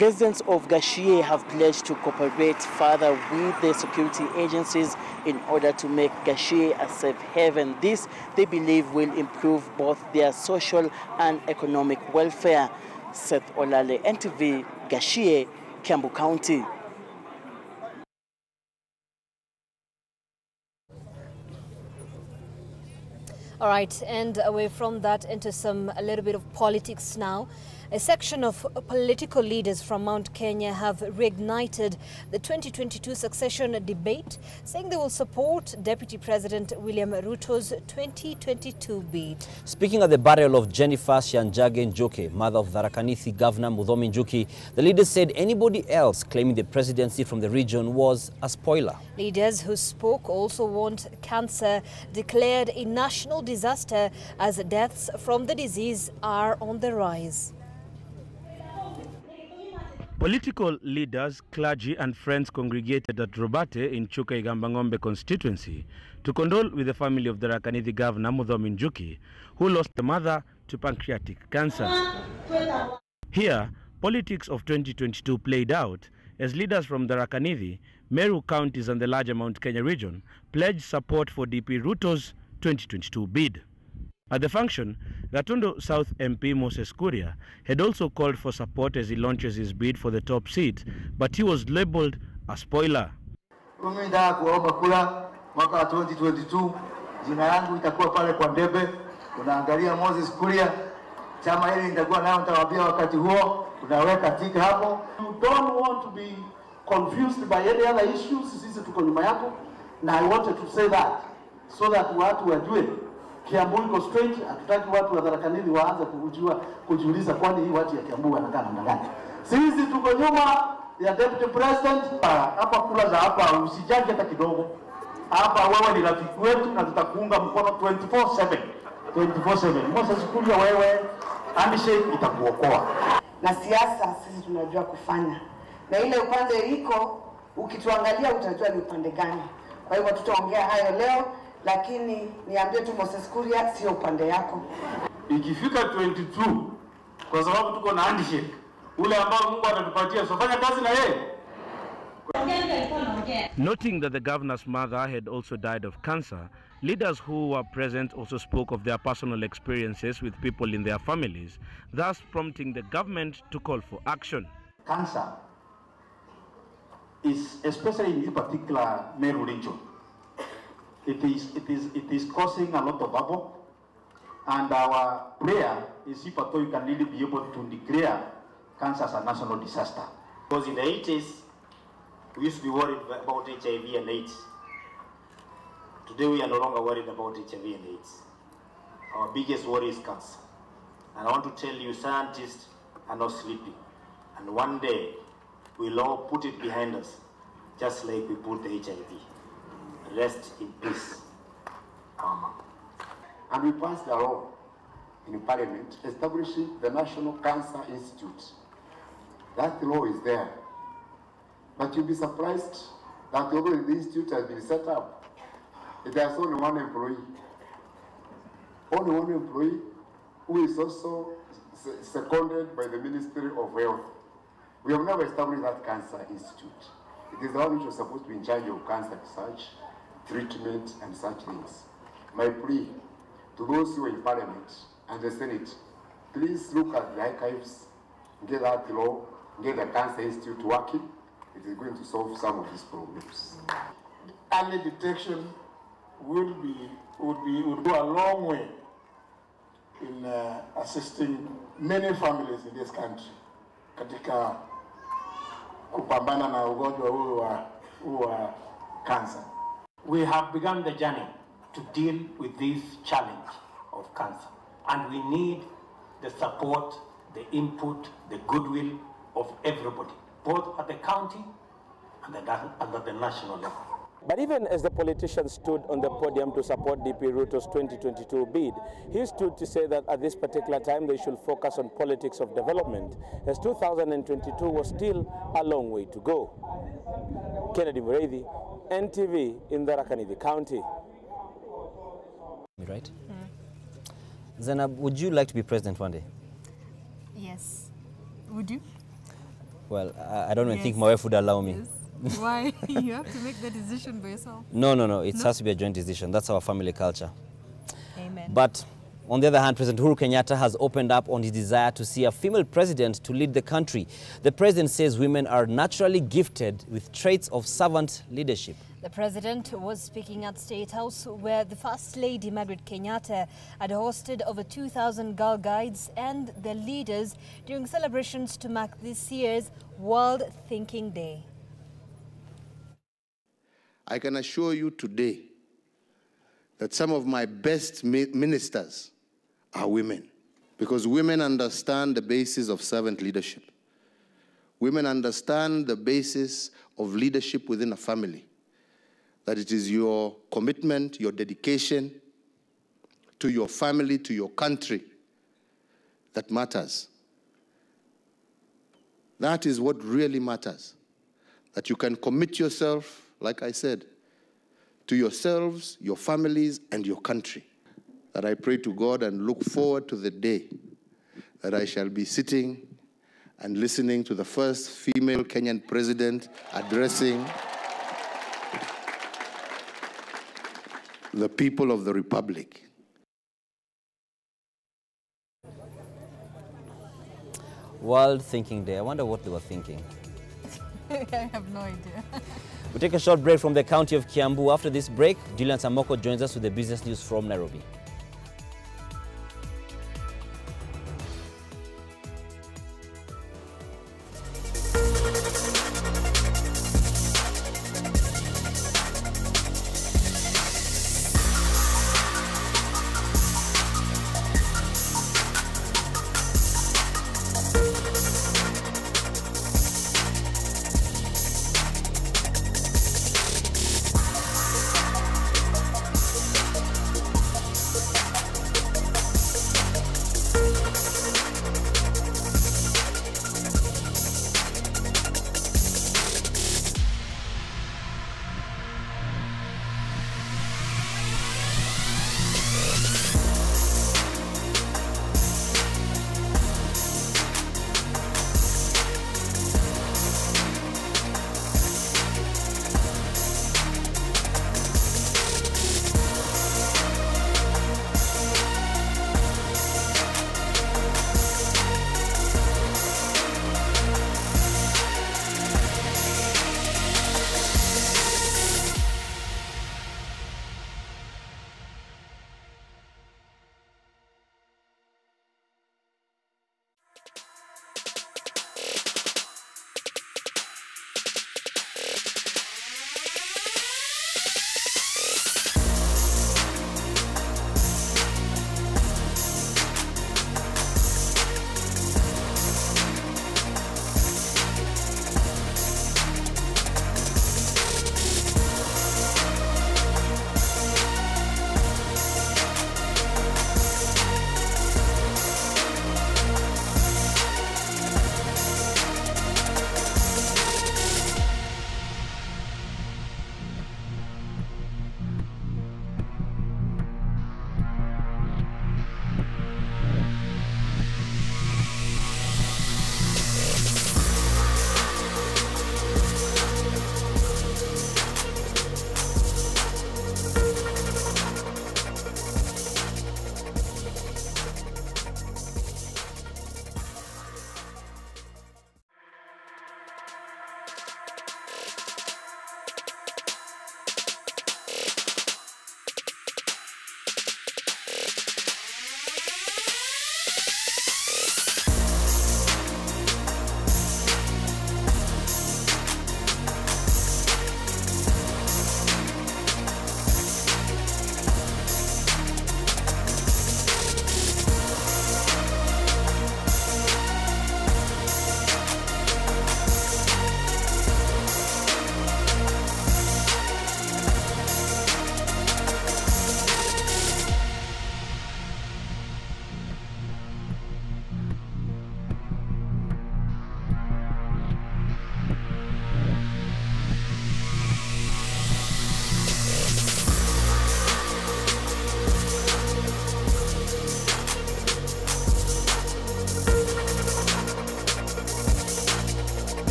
[SPEAKER 7] Residents of Gashie have pledged to cooperate further with the security agencies in order to make Gashie a safe haven. This, they believe, will improve both their social and economic welfare. Seth Olale, NTV, Gashie, Kiambu County.
[SPEAKER 5] All right, and away from that into a little bit of politics now. A section of political leaders from Mount Kenya have reignited the 2022 succession debate, saying they will support Deputy President William Ruto's 2022 bid.
[SPEAKER 4] Speaking at the burial of Jennifer Shanjage Njoke, mother of Tharaka Nithi Governor Muthomi Njuki, the leaders said anybody else claiming the presidency from the region was a spoiler.
[SPEAKER 5] Leaders who spoke also want cancer declared a national disaster as deaths from the disease are on the rise.
[SPEAKER 13] Political leaders, clergy and friends congregated at Robate in Chuka-Igamba-Ng'ombe constituency to condole with the family of the Tharaka Nithi Governor Muthomi Njuki, who lost a mother to pancreatic cancer. Here, politics of 2022 played out as leaders from the Tharaka Nithi, Meru counties and the larger Mount Kenya region pledged support for DP Ruto's 2022 bid. At the function, Gatundu South MP Moses Kuria had also called for support as he launches his bid for the top seat, but he was labelled a spoiler.
[SPEAKER 14] Nataka kuomba kura mwaka 2022, jina yangu itakuwa pale kwa debe. Unaangalia Moses Kuria, chama hili nitakuwa nayo, nitawaambia wakati huo, unaweka tika hapo.
[SPEAKER 28] You don't want to be confused by any other issues. Sisi tuko nyuma yako, na I wanted to say that so that watu wajue Kiambu iko straight. Hatutaki watu wa Tharaka Nithi waanze kujiuliza kwani hii watu ya Kiambu wanakaa namna gani. Sisi tuko nyuma ya deputy president. Hapa kula za hapa usijaje hata kidogo. Hapa wewe ni rafiki wetu na tutakuunga mkono 24/7. 24/7. Moses Kuria, wewe handshake itakuokoa.
[SPEAKER 29] Na siasa sisi tunajua kufanya. Na ile upande iko ukituangalia utajua ni upande gani. Kwa hivyo tutaongea hayo leo. Lakini niambie tu Moses Kuria, sio upande yako.
[SPEAKER 28] Ikifika 22, kwa sababu tuko na handshake, ule ambao Mungu atatupatia, so fanya kazi na yeye.
[SPEAKER 13] Noting that the governor's mother had also died of cancer, leaders who were present also spoke of their personal experiences with people in their families, thus prompting the government to call for action.
[SPEAKER 28] Cancer is, especially in this particular Meru region, it is causing a lot of havoc, and our prayer is if at all you can really be able to declare cancer as a national disaster.
[SPEAKER 30] Because in the 80s, we used to be worried about HIV and AIDS. Today we are no longer worried about HIV and AIDS. Our biggest worry is cancer. And I want to tell you, scientists are not sleeping. And one day, we'll all put it behind us, just like we put the HIV. Rest in peace. Amen.
[SPEAKER 31] And we passed a law in Parliament establishing the National Cancer Institute. That law is there. But you'll be surprised that although the institute has been set up, it has only one employee. Only one employee who is also seconded by the Ministry of Health. We have never established that cancer institute. It is the one which was supposed to be in charge of cancer research, treatment, and such things. My plea to those who are in Parliament and the Senate, please look at the archives, get that law, get the Cancer Institute working. It is going to solve some of these problems.
[SPEAKER 28] Early detection would go a long way in assisting many families in this country katika kupambana na ugonjwa huu wa cancer.
[SPEAKER 6] We have begun the journey to deal with this challenge of cancer, and we need the support, the input, the goodwill of everybody, both at the county and at the national level.
[SPEAKER 12] But even as the politicians stood on the podium to support DP Ruto's 2022 bid, he stood to say that at this particular time they should focus on politics of development, as 2022 was still a long way to go. Kennedy Mureithi, NTV in Tharaka Nithi County.
[SPEAKER 4] Right? Zainab, would you like to be president one day?
[SPEAKER 5] Yes. Would you?
[SPEAKER 4] Well, I don't even think my wife would allow me.
[SPEAKER 5] Yes. Why? You have to make the decision by yourself.
[SPEAKER 4] No. It has to be a joint decision. That's our family culture.
[SPEAKER 5] Amen.
[SPEAKER 4] But on the other hand, President Uhuru Kenyatta has opened up on his desire to see a female president to lead the country. The president says women are naturally gifted with traits of servant leadership.
[SPEAKER 5] The president was speaking at State House, where the First Lady Margaret Kenyatta had hosted over 2,000 Girl Guides and their leaders during celebrations to mark this year's World Thinking Day.
[SPEAKER 15] I can assure you today that some of my best ministers are women, because women understand the basis of servant leadership. Women understand the basis of leadership within a family, that it is your commitment, your dedication to your family, to your country that matters. That is what really matters, that you can commit yourself, like I said, to yourselves, your families, and your country. That I pray to God and look forward to the day that I shall be sitting and listening to the first female Kenyan president addressing the people of the Republic.
[SPEAKER 4] World Thinking Day. I wonder what they were thinking.
[SPEAKER 5] I have no idea.
[SPEAKER 4] We'll take a short break from the county of Kiambu. After this break, Julian Samoko joins us with the business news from Nairobi.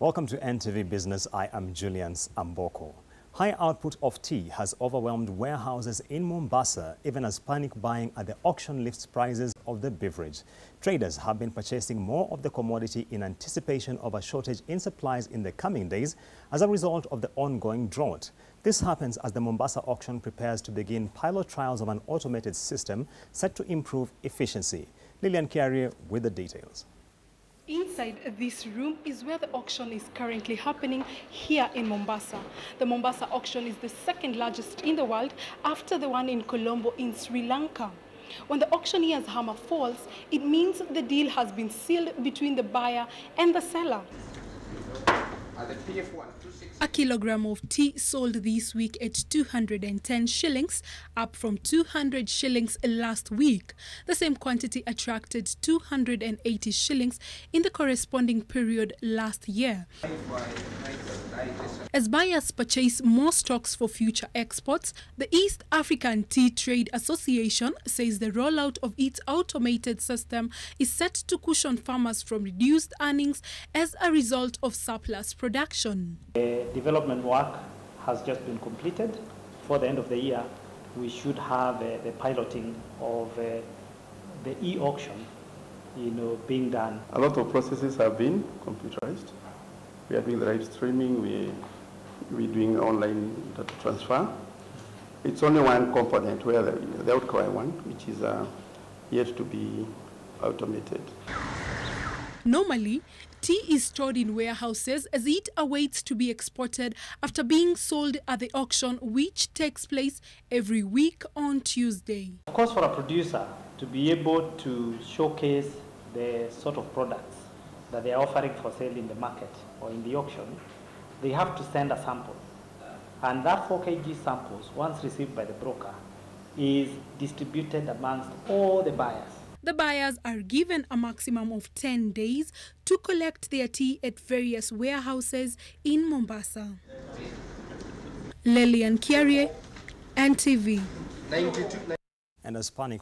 [SPEAKER 16] Welcome to NTV Business. I am Julian Amboko. High output of tea has overwhelmed warehouses in Mombasa, even as panic buying at the auction lifts prices of the beverage. Traders have been purchasing more of the commodity in anticipation of a shortage in supplies in the coming days as a result of the ongoing drought. This happens as the Mombasa auction prepares to begin pilot trials of an automated system set to improve efficiency. Lillian Carrier with the details.
[SPEAKER 17] Inside this room is where the auction is currently happening here in Mombasa. The Mombasa auction is the second largest in the world after the one in Colombo in Sri Lanka. When the auctioneer's hammer falls, it means the deal has been sealed between the buyer and the seller. A kilogram of tea sold this week at 210 shillings, up from 200 shillings last week. The same quantity attracted 280 shillings in the corresponding period last year. As buyers purchase more stocks for future exports, the East African Tea Trade Association says the rollout of its automated system is set to cushion farmers from reduced earnings as a result of surplus production.
[SPEAKER 18] The development work has just been completed. For the end of the year, we should have the piloting of the e-auction, being done.
[SPEAKER 20] A lot of processes have been computerized. We are doing the live streaming, we're doing online data transfer. It's only one component where the outcry one, which is yet to be automated.
[SPEAKER 17] Normally, tea is stored in warehouses as it awaits to be exported after being sold at the auction, which takes place every week on Tuesday.
[SPEAKER 18] Of course, for a producer to be able to showcase the sort of products that they are offering for sale in the market or in the auction, they have to send a sample. And that 4 kg samples, once received by the broker, is distributed amongst all the buyers.
[SPEAKER 17] The buyers are given a maximum of 10 days to collect their tea at various warehouses in Mombasa. Lillian Carrier, NTV.
[SPEAKER 16] And as panic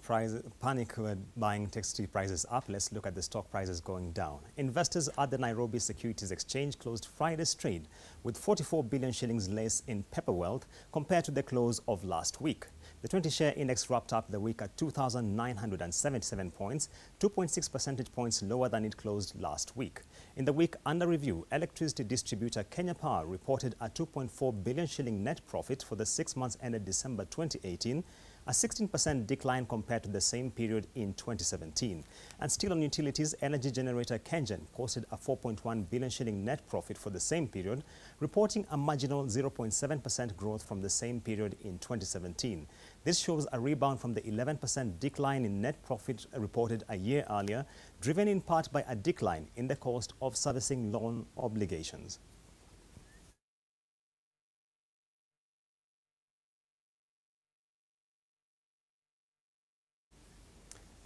[SPEAKER 16] buying takes tea prices up, let's look at the stock prices going down. Investors at the Nairobi Securities Exchange closed Friday's trade with 44 billion shillings less in paper wealth compared to the close of last week. The 20-share index wrapped up the week at 2,977 points, 2.6 percentage points lower than it closed last week. In the week under review, electricity distributor Kenya Power reported a 2.4 billion shilling net profit for the 6 months ended December 2018, a 16% decline compared to the same period in 2017. And still on utilities, energy generator Kengen posted a 4.1 billion shilling net profit for the same period, reporting a marginal 0.7% growth from the same period in 2017. This shows a rebound from the 11% decline in net profit reported a year earlier, driven in part by a decline in the cost of servicing loan obligations.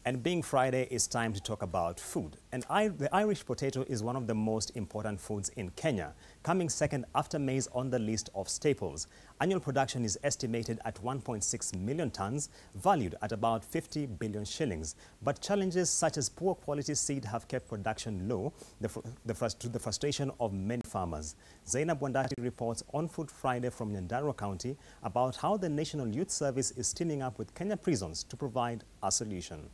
[SPEAKER 16] And being Friday, it's time to talk about food. And the Irish potato is one of the most important foods in Kenya, coming second after maize on the list of staples. Annual production is estimated at 1.6 million tons, valued at about 50 billion shillings. But challenges such as poor quality seed have kept production low, to the frustration of many farmers. Zainab Wandati reports on Food Friday from Nyandarua County about how the National Youth Service is teaming up with Kenya prisons to provide a solution.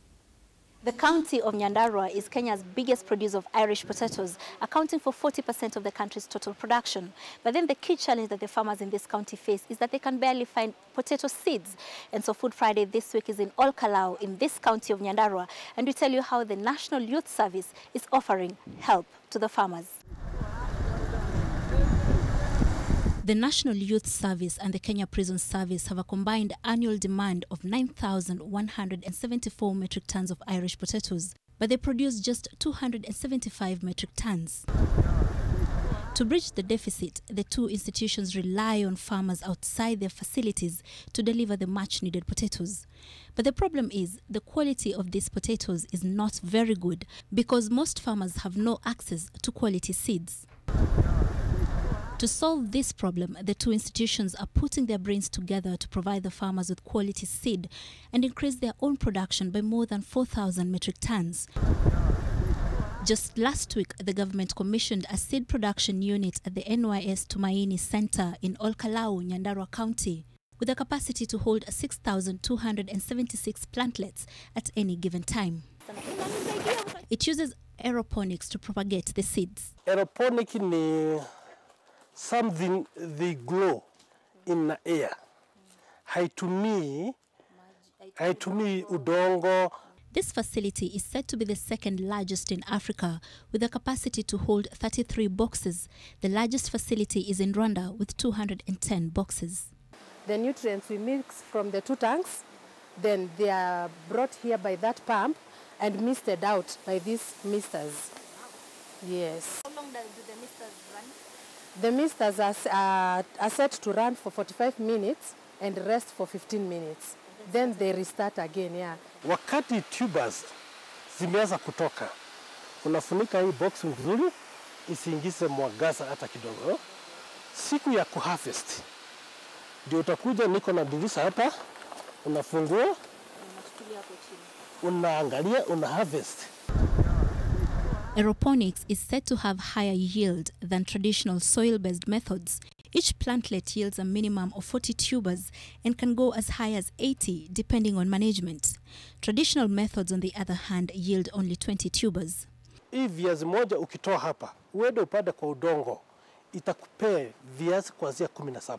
[SPEAKER 21] The county of Nyandarua is Kenya's biggest producer of Irish potatoes, accounting for 40% of the country's total production. But then the key challenge that the farmers in this county face is that they can barely find potato seeds. And so Food Friday this week is in Olkalau in this county of Nyandarua, and we tell you how the National Youth Service is offering help to the farmers. The National Youth Service and the Kenya Prison Service have a combined annual demand of 9,174 metric tons of Irish potatoes, but they produce just 275 metric tons. To bridge the deficit, the two institutions rely on farmers outside their facilities to deliver the much-needed potatoes. But the problem is the quality of these potatoes is not very good because most farmers have no access to quality seeds. To solve this problem, the two institutions are putting their brains together to provide the farmers with quality seed and increase their own production by more than 4,000 metric tons. Just last week, the government commissioned a seed production unit at the NYS Tumaini Center in Olkalau, Nyandarua County, with a capacity to hold 6,276 plantlets at any given time. It uses aeroponics to propagate the seeds.
[SPEAKER 1] Aeroponic ni something they grow in the air. Haitumii udongo.
[SPEAKER 21] This facility is said to be the second largest in Africa, with a capacity to hold 33 boxes. The largest facility is in Rwanda with 210 boxes.
[SPEAKER 2] The nutrients we mix from the 2 tanks, then they are brought here by that pump and misted out by these misters. Yes.
[SPEAKER 21] How long do the misters run?
[SPEAKER 2] The misters are set to run for 45 minutes and rest for 15 minutes. Then they restart again, yeah.
[SPEAKER 1] Wakati tubers zimeanza kutoka, unafunika hii box nzuri, isiingize mwangaza hata kidogo. Siku ya kuharvest, ndio utakuja, niko na dirisha hapa, unafungua, unaangalia, unaharvest.
[SPEAKER 21] Aeroponics is said to have higher yield than traditional soil-based methods. Each plantlet yields a minimum of 40 tubers and can go as high as 80 depending on management. Traditional methods, on the other hand, yield only 20 tubers.
[SPEAKER 1] Hii viazi moja ukitoa hapa, uende upande kwa udongo, itakupea viazi kuanzia 17.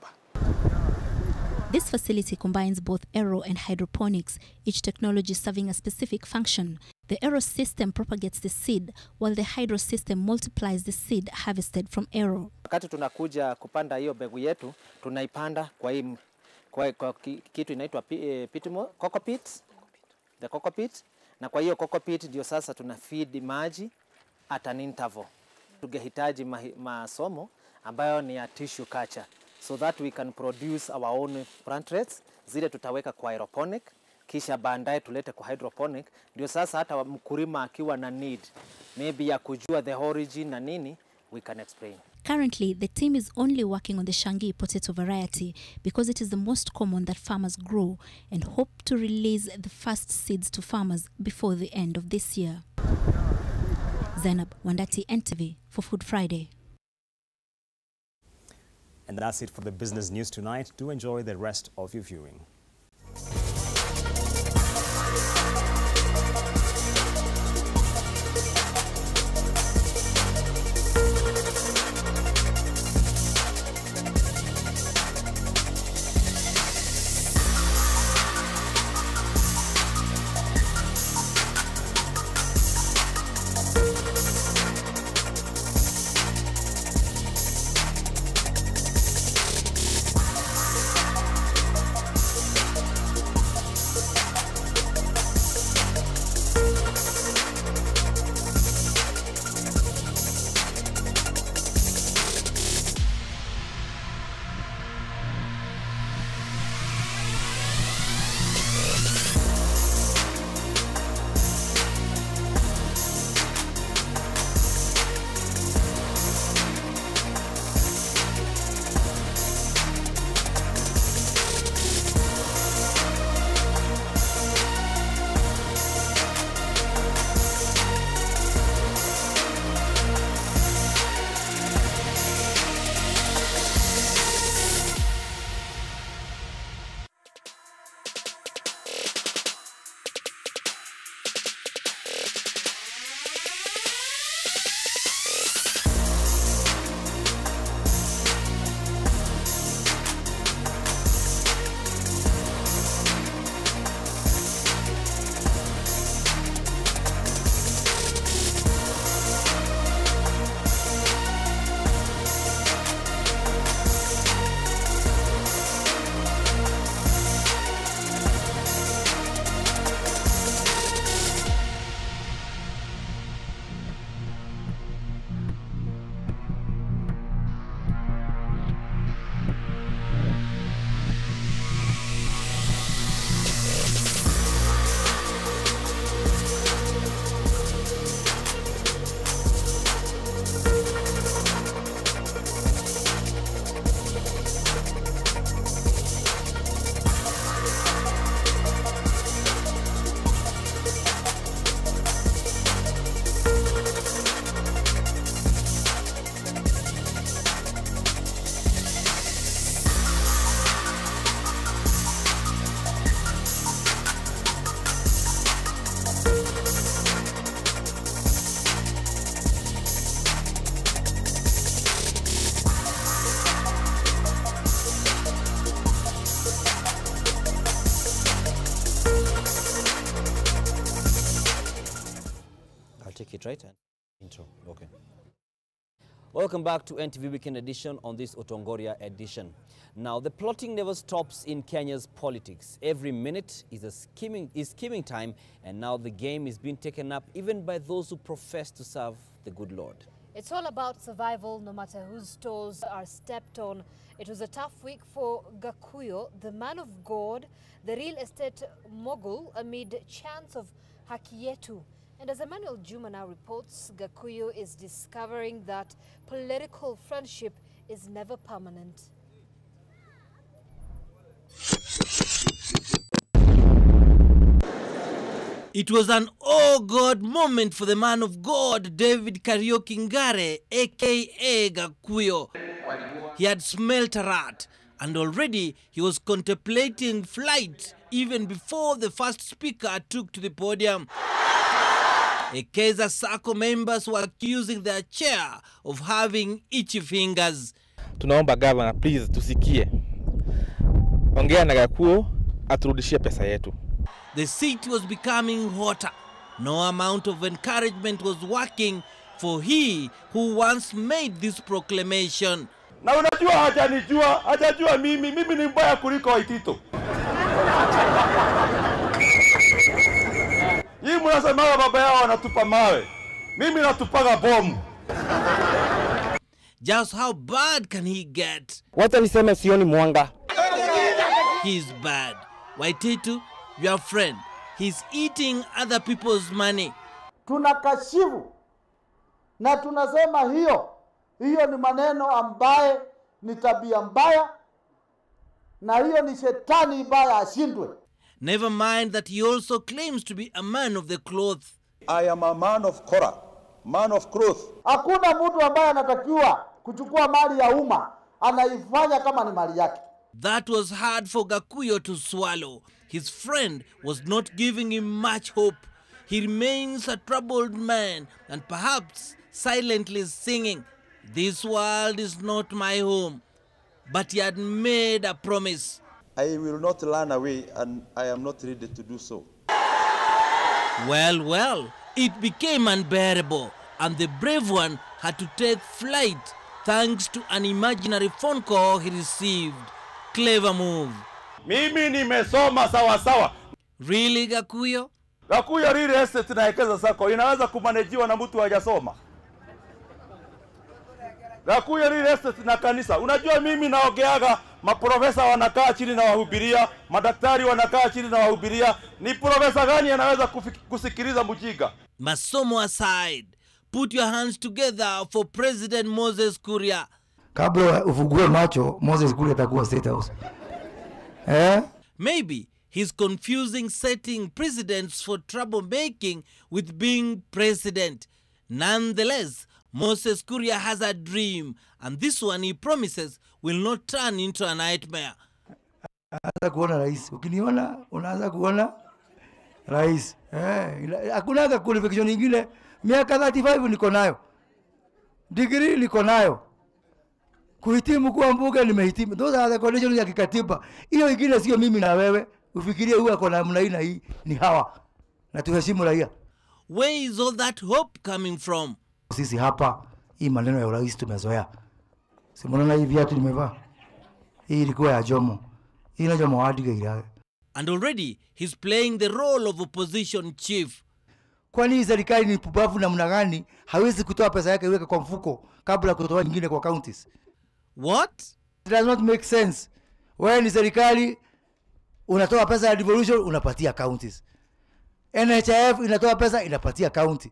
[SPEAKER 21] This facility combines both aero and hydroponics, each technology serving a specific function. The aero system propagates the seed, while the hydro system multiplies the seed harvested from aero.
[SPEAKER 3] Wakati tunakuja kupanda hiyo mbegu yetu, tunaipanda kwa kitu inaitwa cockpit, the cockpit, na kwa hiyo cockpit ndio sasa tuna feed maji at an interval. Tungehitaji masomo ambayo ni ya tissue culture, so that we can produce our own plantlets, zile tutaweka kwa aeroponic, kisha baadaye tulete kwa hydroponic, ndio sasa hata mkulima akiwa na need maybe ya kujua the origin na nini, we can explain.
[SPEAKER 21] Currently, the team is only working on the Shangi potato variety because it is the most common that farmers grow, and hope to release the first seeds to farmers before the end of this year. Zainab Wandati, NTV, for Food Friday.
[SPEAKER 16] And that's it for the business news tonight. Do enjoy the rest of your viewing.
[SPEAKER 4] take it right. Intro. Okay. Welcome back to NTV Weekend Edition on this Otongoria edition. Now, the plotting never stops in Kenya's politics. Every minute is scheming time, and now the game is being taken up even by those who profess to serve the good Lord.
[SPEAKER 5] It's all about survival, no matter whose toes are stepped on. It was a tough week for Gakuyo, the man of God, the real estate mogul, amid chants of Haki Yetu. And as Emmanuel Juma now reports, Gakuyo is discovering that political friendship is never permanent.
[SPEAKER 8] It was an oh God moment for the man of God, David Kariuki Ngare, aka Gakuyo. He had smelt a rat, and already he was contemplating flight even before the first speaker took to the podium. Ekeza Sacco members were accusing their chair of having itchy fingers.
[SPEAKER 9] Tunaomba governor, please, tusikie. Ongea na Gakuyo, aturudishie pesa yetu.
[SPEAKER 8] The seat was becoming hotter. No amount of encouragement was working for he who once made this proclamation.
[SPEAKER 10] Na unajua hajajua mimi ni mbaya kuliko Waitito. Hii mnasema baba yao wanatupa mawe. Mimi natupaga bomu.
[SPEAKER 8] Just how bad can he get?
[SPEAKER 9] Wacha niseme sioni mwanga.
[SPEAKER 8] He's bad. Waititu, your friend, he's eating other people's money.
[SPEAKER 28] Tunakashifu na tunasema hiyo ni maneno ambaye ni tabia mbaya, na hiyo ni shetani mbaya ashindwe.
[SPEAKER 8] Never mind that he also claims to be a man of the cloth.
[SPEAKER 10] I am a man of Korah, man of cloth.
[SPEAKER 28] Hakuna mtu ambaye anatakiwa kuchukua mali ya umma anaifanya kama ni mali yake.
[SPEAKER 8] That was hard for Gakuyo to swallow. His friend was not giving him much hope. He remains a troubled man and perhaps silently singing, "This world is not my home." But he had made a promise.
[SPEAKER 10] I will not run away, and I am not ready to do so.
[SPEAKER 8] Well, it became unbearable, and the brave one had to take flight thanks to an imaginary phone call he received. Clever move.
[SPEAKER 10] Mimi nimesoma sawa.
[SPEAKER 8] Really, Gakuyo?
[SPEAKER 10] Gakuyo real estate na Ekeza Sacco inaweza kumanejiwa na mtu hajasoma. Gakuyo real estate na kanisa. Unajua mimi naogeaga maprofesa wanakaa chini na wahubiria, madaktari wanakaa chini na wahubiria. Ni profesa gani anaweza kusikiliza mjinga?
[SPEAKER 8] Masomo aside, put your hands together for President Moses Kuria.
[SPEAKER 11] Kabla ufugue macho, Moses Kuria atakuwa State House.
[SPEAKER 8] Maybe he's confusing setting precedents for troublemaking with being president. Nonetheless, Moses Kuria has a dream, and this one he promises will not turn into a nightmare.
[SPEAKER 11] Anaanza kuona rais. Ukiniona unaanza kuona rais. Hakuna qualification nyingine. Miaka 35 niko nayo. Degree niko nayo. Kuhitimu kuwa mbunge nimehitimu. Those are the conditions ya kikatiba. Hiyo ingine sio mimi na wewe. Ufikirie huyu ako na namna hii ni hawa. Na tuheshimu raia.
[SPEAKER 8] Where is all that hope coming from?
[SPEAKER 11] Sisi hapa hii maneno ya urais tumezoea. Si mnaona hii viatu nimevaa? Hii ilikuwa ya Jomo. Hii na Jomo hadi gira.
[SPEAKER 8] And already he's playing the role of opposition chief.
[SPEAKER 11] Kwani serikali ni pubavu namna gani hawezi kutoa pesa yake iweke kwa mfuko kabla kutoa nyingine kwa counties?
[SPEAKER 8] What?
[SPEAKER 11] It does not make sense. Wewe ni serikali unatoa pesa ya devolution unapatia counties. NHIF inatoa pesa inapatia county.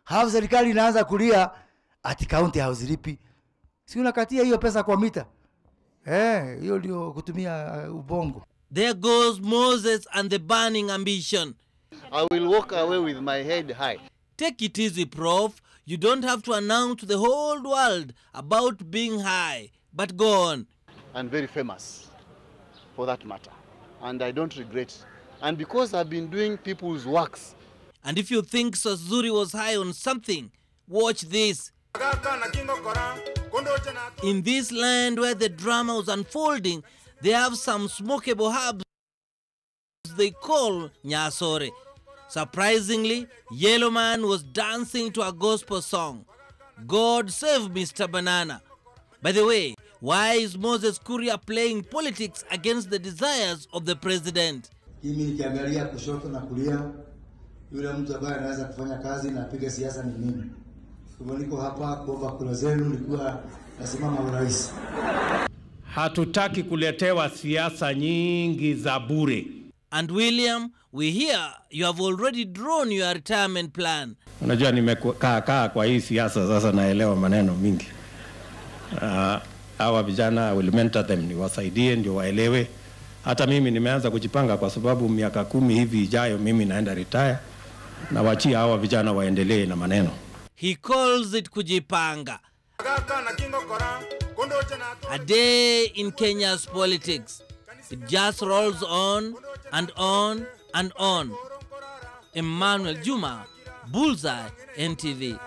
[SPEAKER 11] Hapo serikali inaanza kulia ati county hauzilipi. Si unakatia hiyo pesa kwa mita. Hiyo ndio kutumia ubongo.
[SPEAKER 8] There goes Moses and the burning ambition.
[SPEAKER 19] I will walk away with my head high.
[SPEAKER 8] Take it easy, Prof. You don't have to announce to the whole world about being high. But go on.
[SPEAKER 19] I'm very famous for that matter. And I don't regret. And because I've been doing people's works.
[SPEAKER 8] And if you think Sazuri was high on something, watch this. In this land where the drama was unfolding, they have some smokeable herbs they call nyasore. Surprisingly, Yellow Man was dancing to a gospel song, God Save Mr. Banana. By the way, why is Moses Kuria playing politics against the desires of the president?
[SPEAKER 11] Mimi nikiangalia kushoto na kulia, yule mtu ambaye anaweza kufanya kazi na apige siasa ni mimi. Kwa niko hapa kuomba kura zenu, nilikuwa nasimama urais.
[SPEAKER 7] Hatutaki kuletewa siasa nyingi za bure.
[SPEAKER 8] And William, we hear you have already drawn your retirement plan.
[SPEAKER 7] Unajua nimekaa kwa hii siasa sasa, naelewa maneno mingi. Hawa vijana will mentor them, niwasaidie ndio waelewe. Hata mimi nimeanza kujipanga kwa sababu miaka 10 hivi ijayo mimi naenda retire, na wachia hawa vijana waendelee na maneno.
[SPEAKER 8] He calls it kujipanga. A day in Kenya's politics. It just rolls on and on and on. Emmanuel Juma, Bullseye, NTV.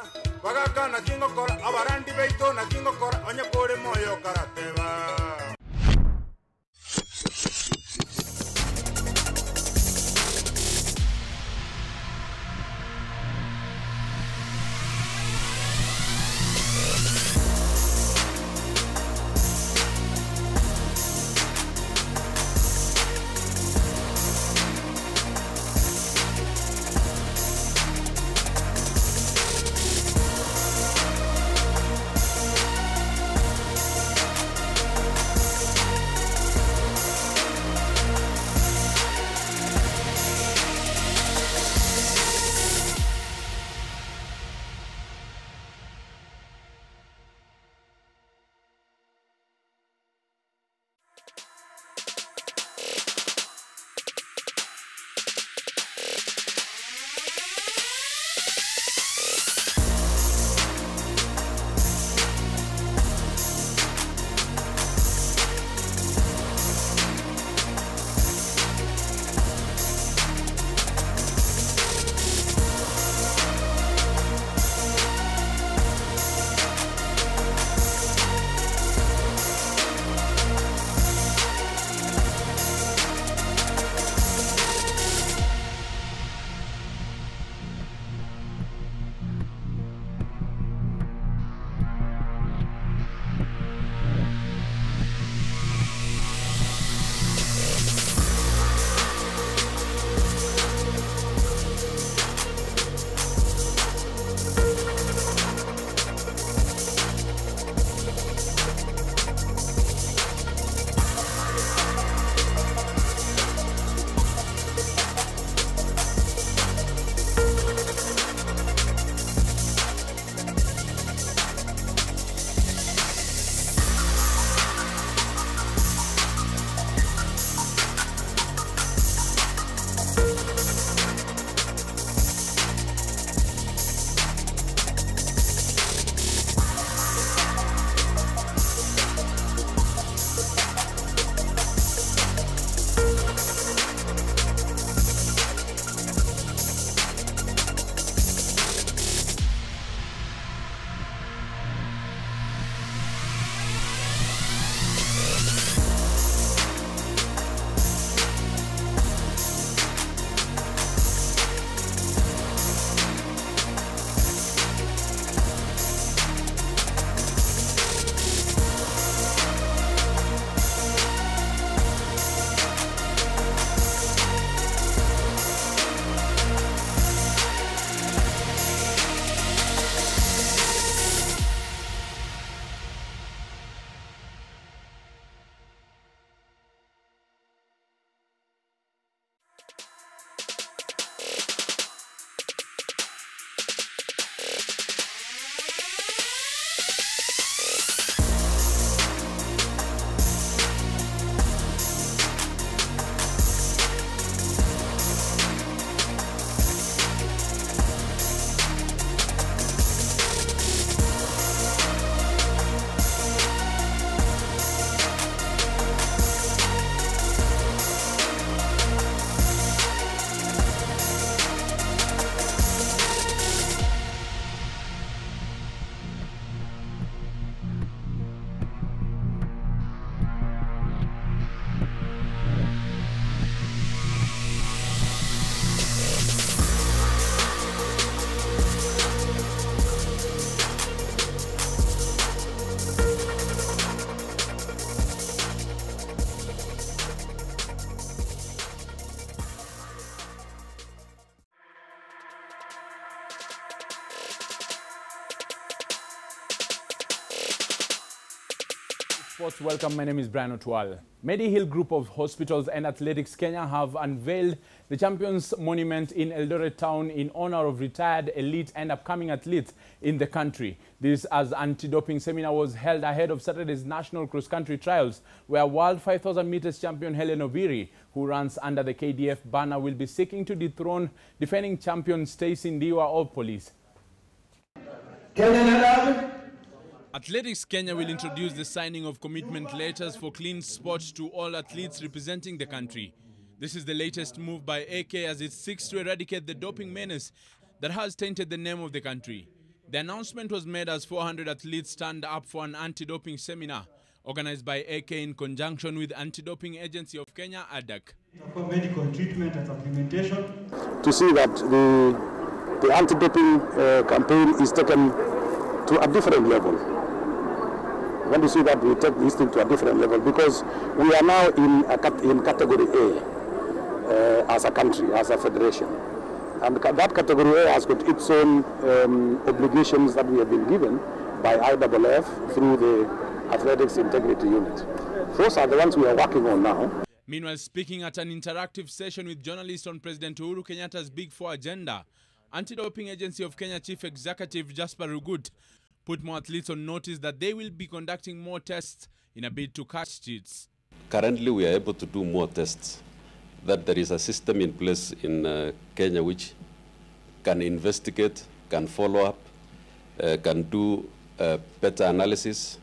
[SPEAKER 13] Sports, welcome. My name is Brian Otwal. Medihill Group of Hospitals and Athletics Kenya have unveiled the Champions Monument in Eldoret Town in honor of retired elite and upcoming athletes in the country. This as anti-doping seminar was held ahead of Saturday's National Cross-Country Trials, where World 5,000 meters champion Helen Obiri, who runs under the KDF banner, will be seeking to dethrone defending champion Stacey Ndiwa of Police.
[SPEAKER 14] Athletics Kenya will introduce the signing of commitment letters for clean sport to all athletes representing the country. This is the latest move by AK as it seeks to eradicate the doping menace that has tainted the name of the country. The announcement was made as 400 athletes stand up for an anti-doping seminar organized by AK in conjunction with Anti-Doping Agency of Kenya, ADAC.
[SPEAKER 22] For medical treatment and supplementation.
[SPEAKER 23] To see that the anti-doping campaign is taken to a different level. I want to see that we take this thing to a different level, because we are now in category A as a country, as a federation. And that category A has got its own obligations that we have been given by IAAF through the Athletics Integrity Unit. Those are the ones we are working on now.
[SPEAKER 14] Meanwhile, speaking at an interactive session with journalists on President Uhuru Kenyatta's Big Four agenda, Anti-Doping Agency of Kenya Chief Executive Jasper Rugut put more athletes on notice that they will be conducting more tests in a bid to catch cheats.
[SPEAKER 24] Currently, we are able to do more tests. That there is a system in place in Kenya which can investigate, can follow up, can do better analysis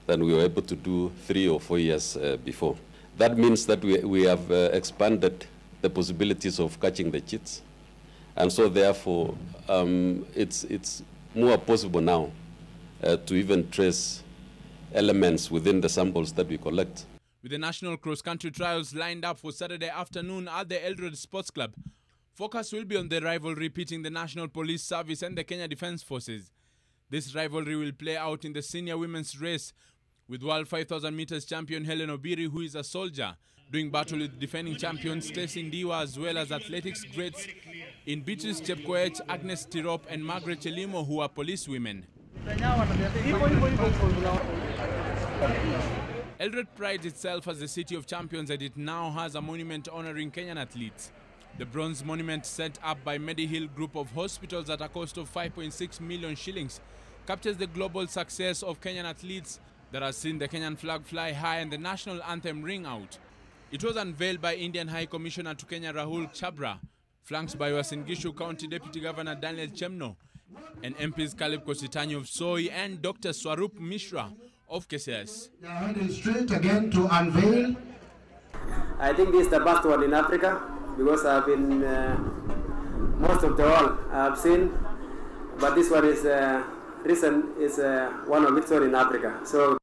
[SPEAKER 24] than we were able to do 3 or 4 years before. That means that we have expanded the possibilities of catching the cheats. And so therefore, it's more possible now to even trace elements within the samples that we collect.
[SPEAKER 14] With the National Cross-Country Trials lined up for Saturday afternoon at the Eldoret Sports Club, focus will be on the rivalry pitting the National Police Service and the Kenya Defence Forces. This rivalry will play out in the senior women's race, with World 5,000 meters champion Helen Obiri, who is a soldier, doing battle with defending champion Stacey Ndiwa, as well as athletics greats in Beatrice Chepkoech, Agnes Tirop and Margaret Chelimo, who are police women. Eldoret prides itself as the city of champions, and it now has a monument honoring Kenyan athletes. The bronze monument, set up by Medihill Group of Hospitals at a cost of 5.6 million shillings, captures the global success of Kenyan athletes that has seen the Kenyan flag fly high and the national anthem ring out. It was unveiled by Indian High Commissioner to Kenya Rahul Chabra, flanked by Uasin Gishu County Deputy Governor Daniel Chemno, and MPs Caleb Kositanyi of Soi and Dr. Swarup Mishra of KCS.
[SPEAKER 22] They are heading straight again to unveil.
[SPEAKER 25] I think this is the best one in Africa, because I've been most of the world I've seen, but this one is recent, is one of its own in Africa. So.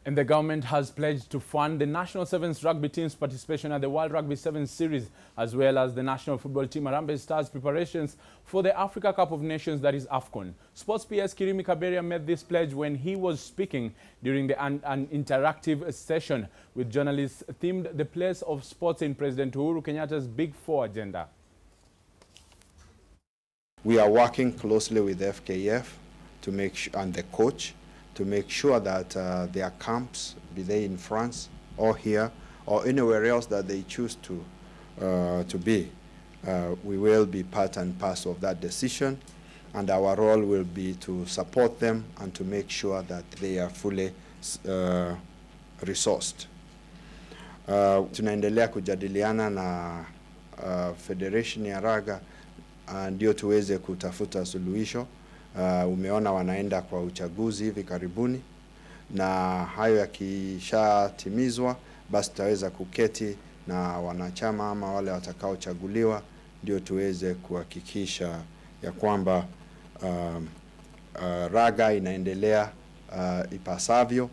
[SPEAKER 13] And the government has pledged to fund the national sevens rugby team's participation at the World Rugby Sevens Series, as well as the national football team Harambee Stars' preparations for the Africa Cup of Nations, that is AFCON. Sports PS Kirimi Kaberia made this pledge when he was speaking during an interactive session with journalists themed the place of sports in President Uhuru Kenyatta's Big Four agenda.
[SPEAKER 26] We are working closely with FKF to make sure, and the coach, to make sure that their camps, be they in France or here or anywhere else that they choose to be, we will be part and parcel of that decision, and our role will be to support them and to make sure that they are fully resourced. Tunaendelea kujadiliana na Federation ya Raga ndio tuweze kutafuta suluhisho. Umeona wanaenda kwa uchaguzi hivi karibuni, na hayo yakishatimizwa basi tutaweza kuketi na wanachama ama wale watakaochaguliwa, ndio tuweze kuhakikisha ya kwamba raga inaendelea ipasavyo.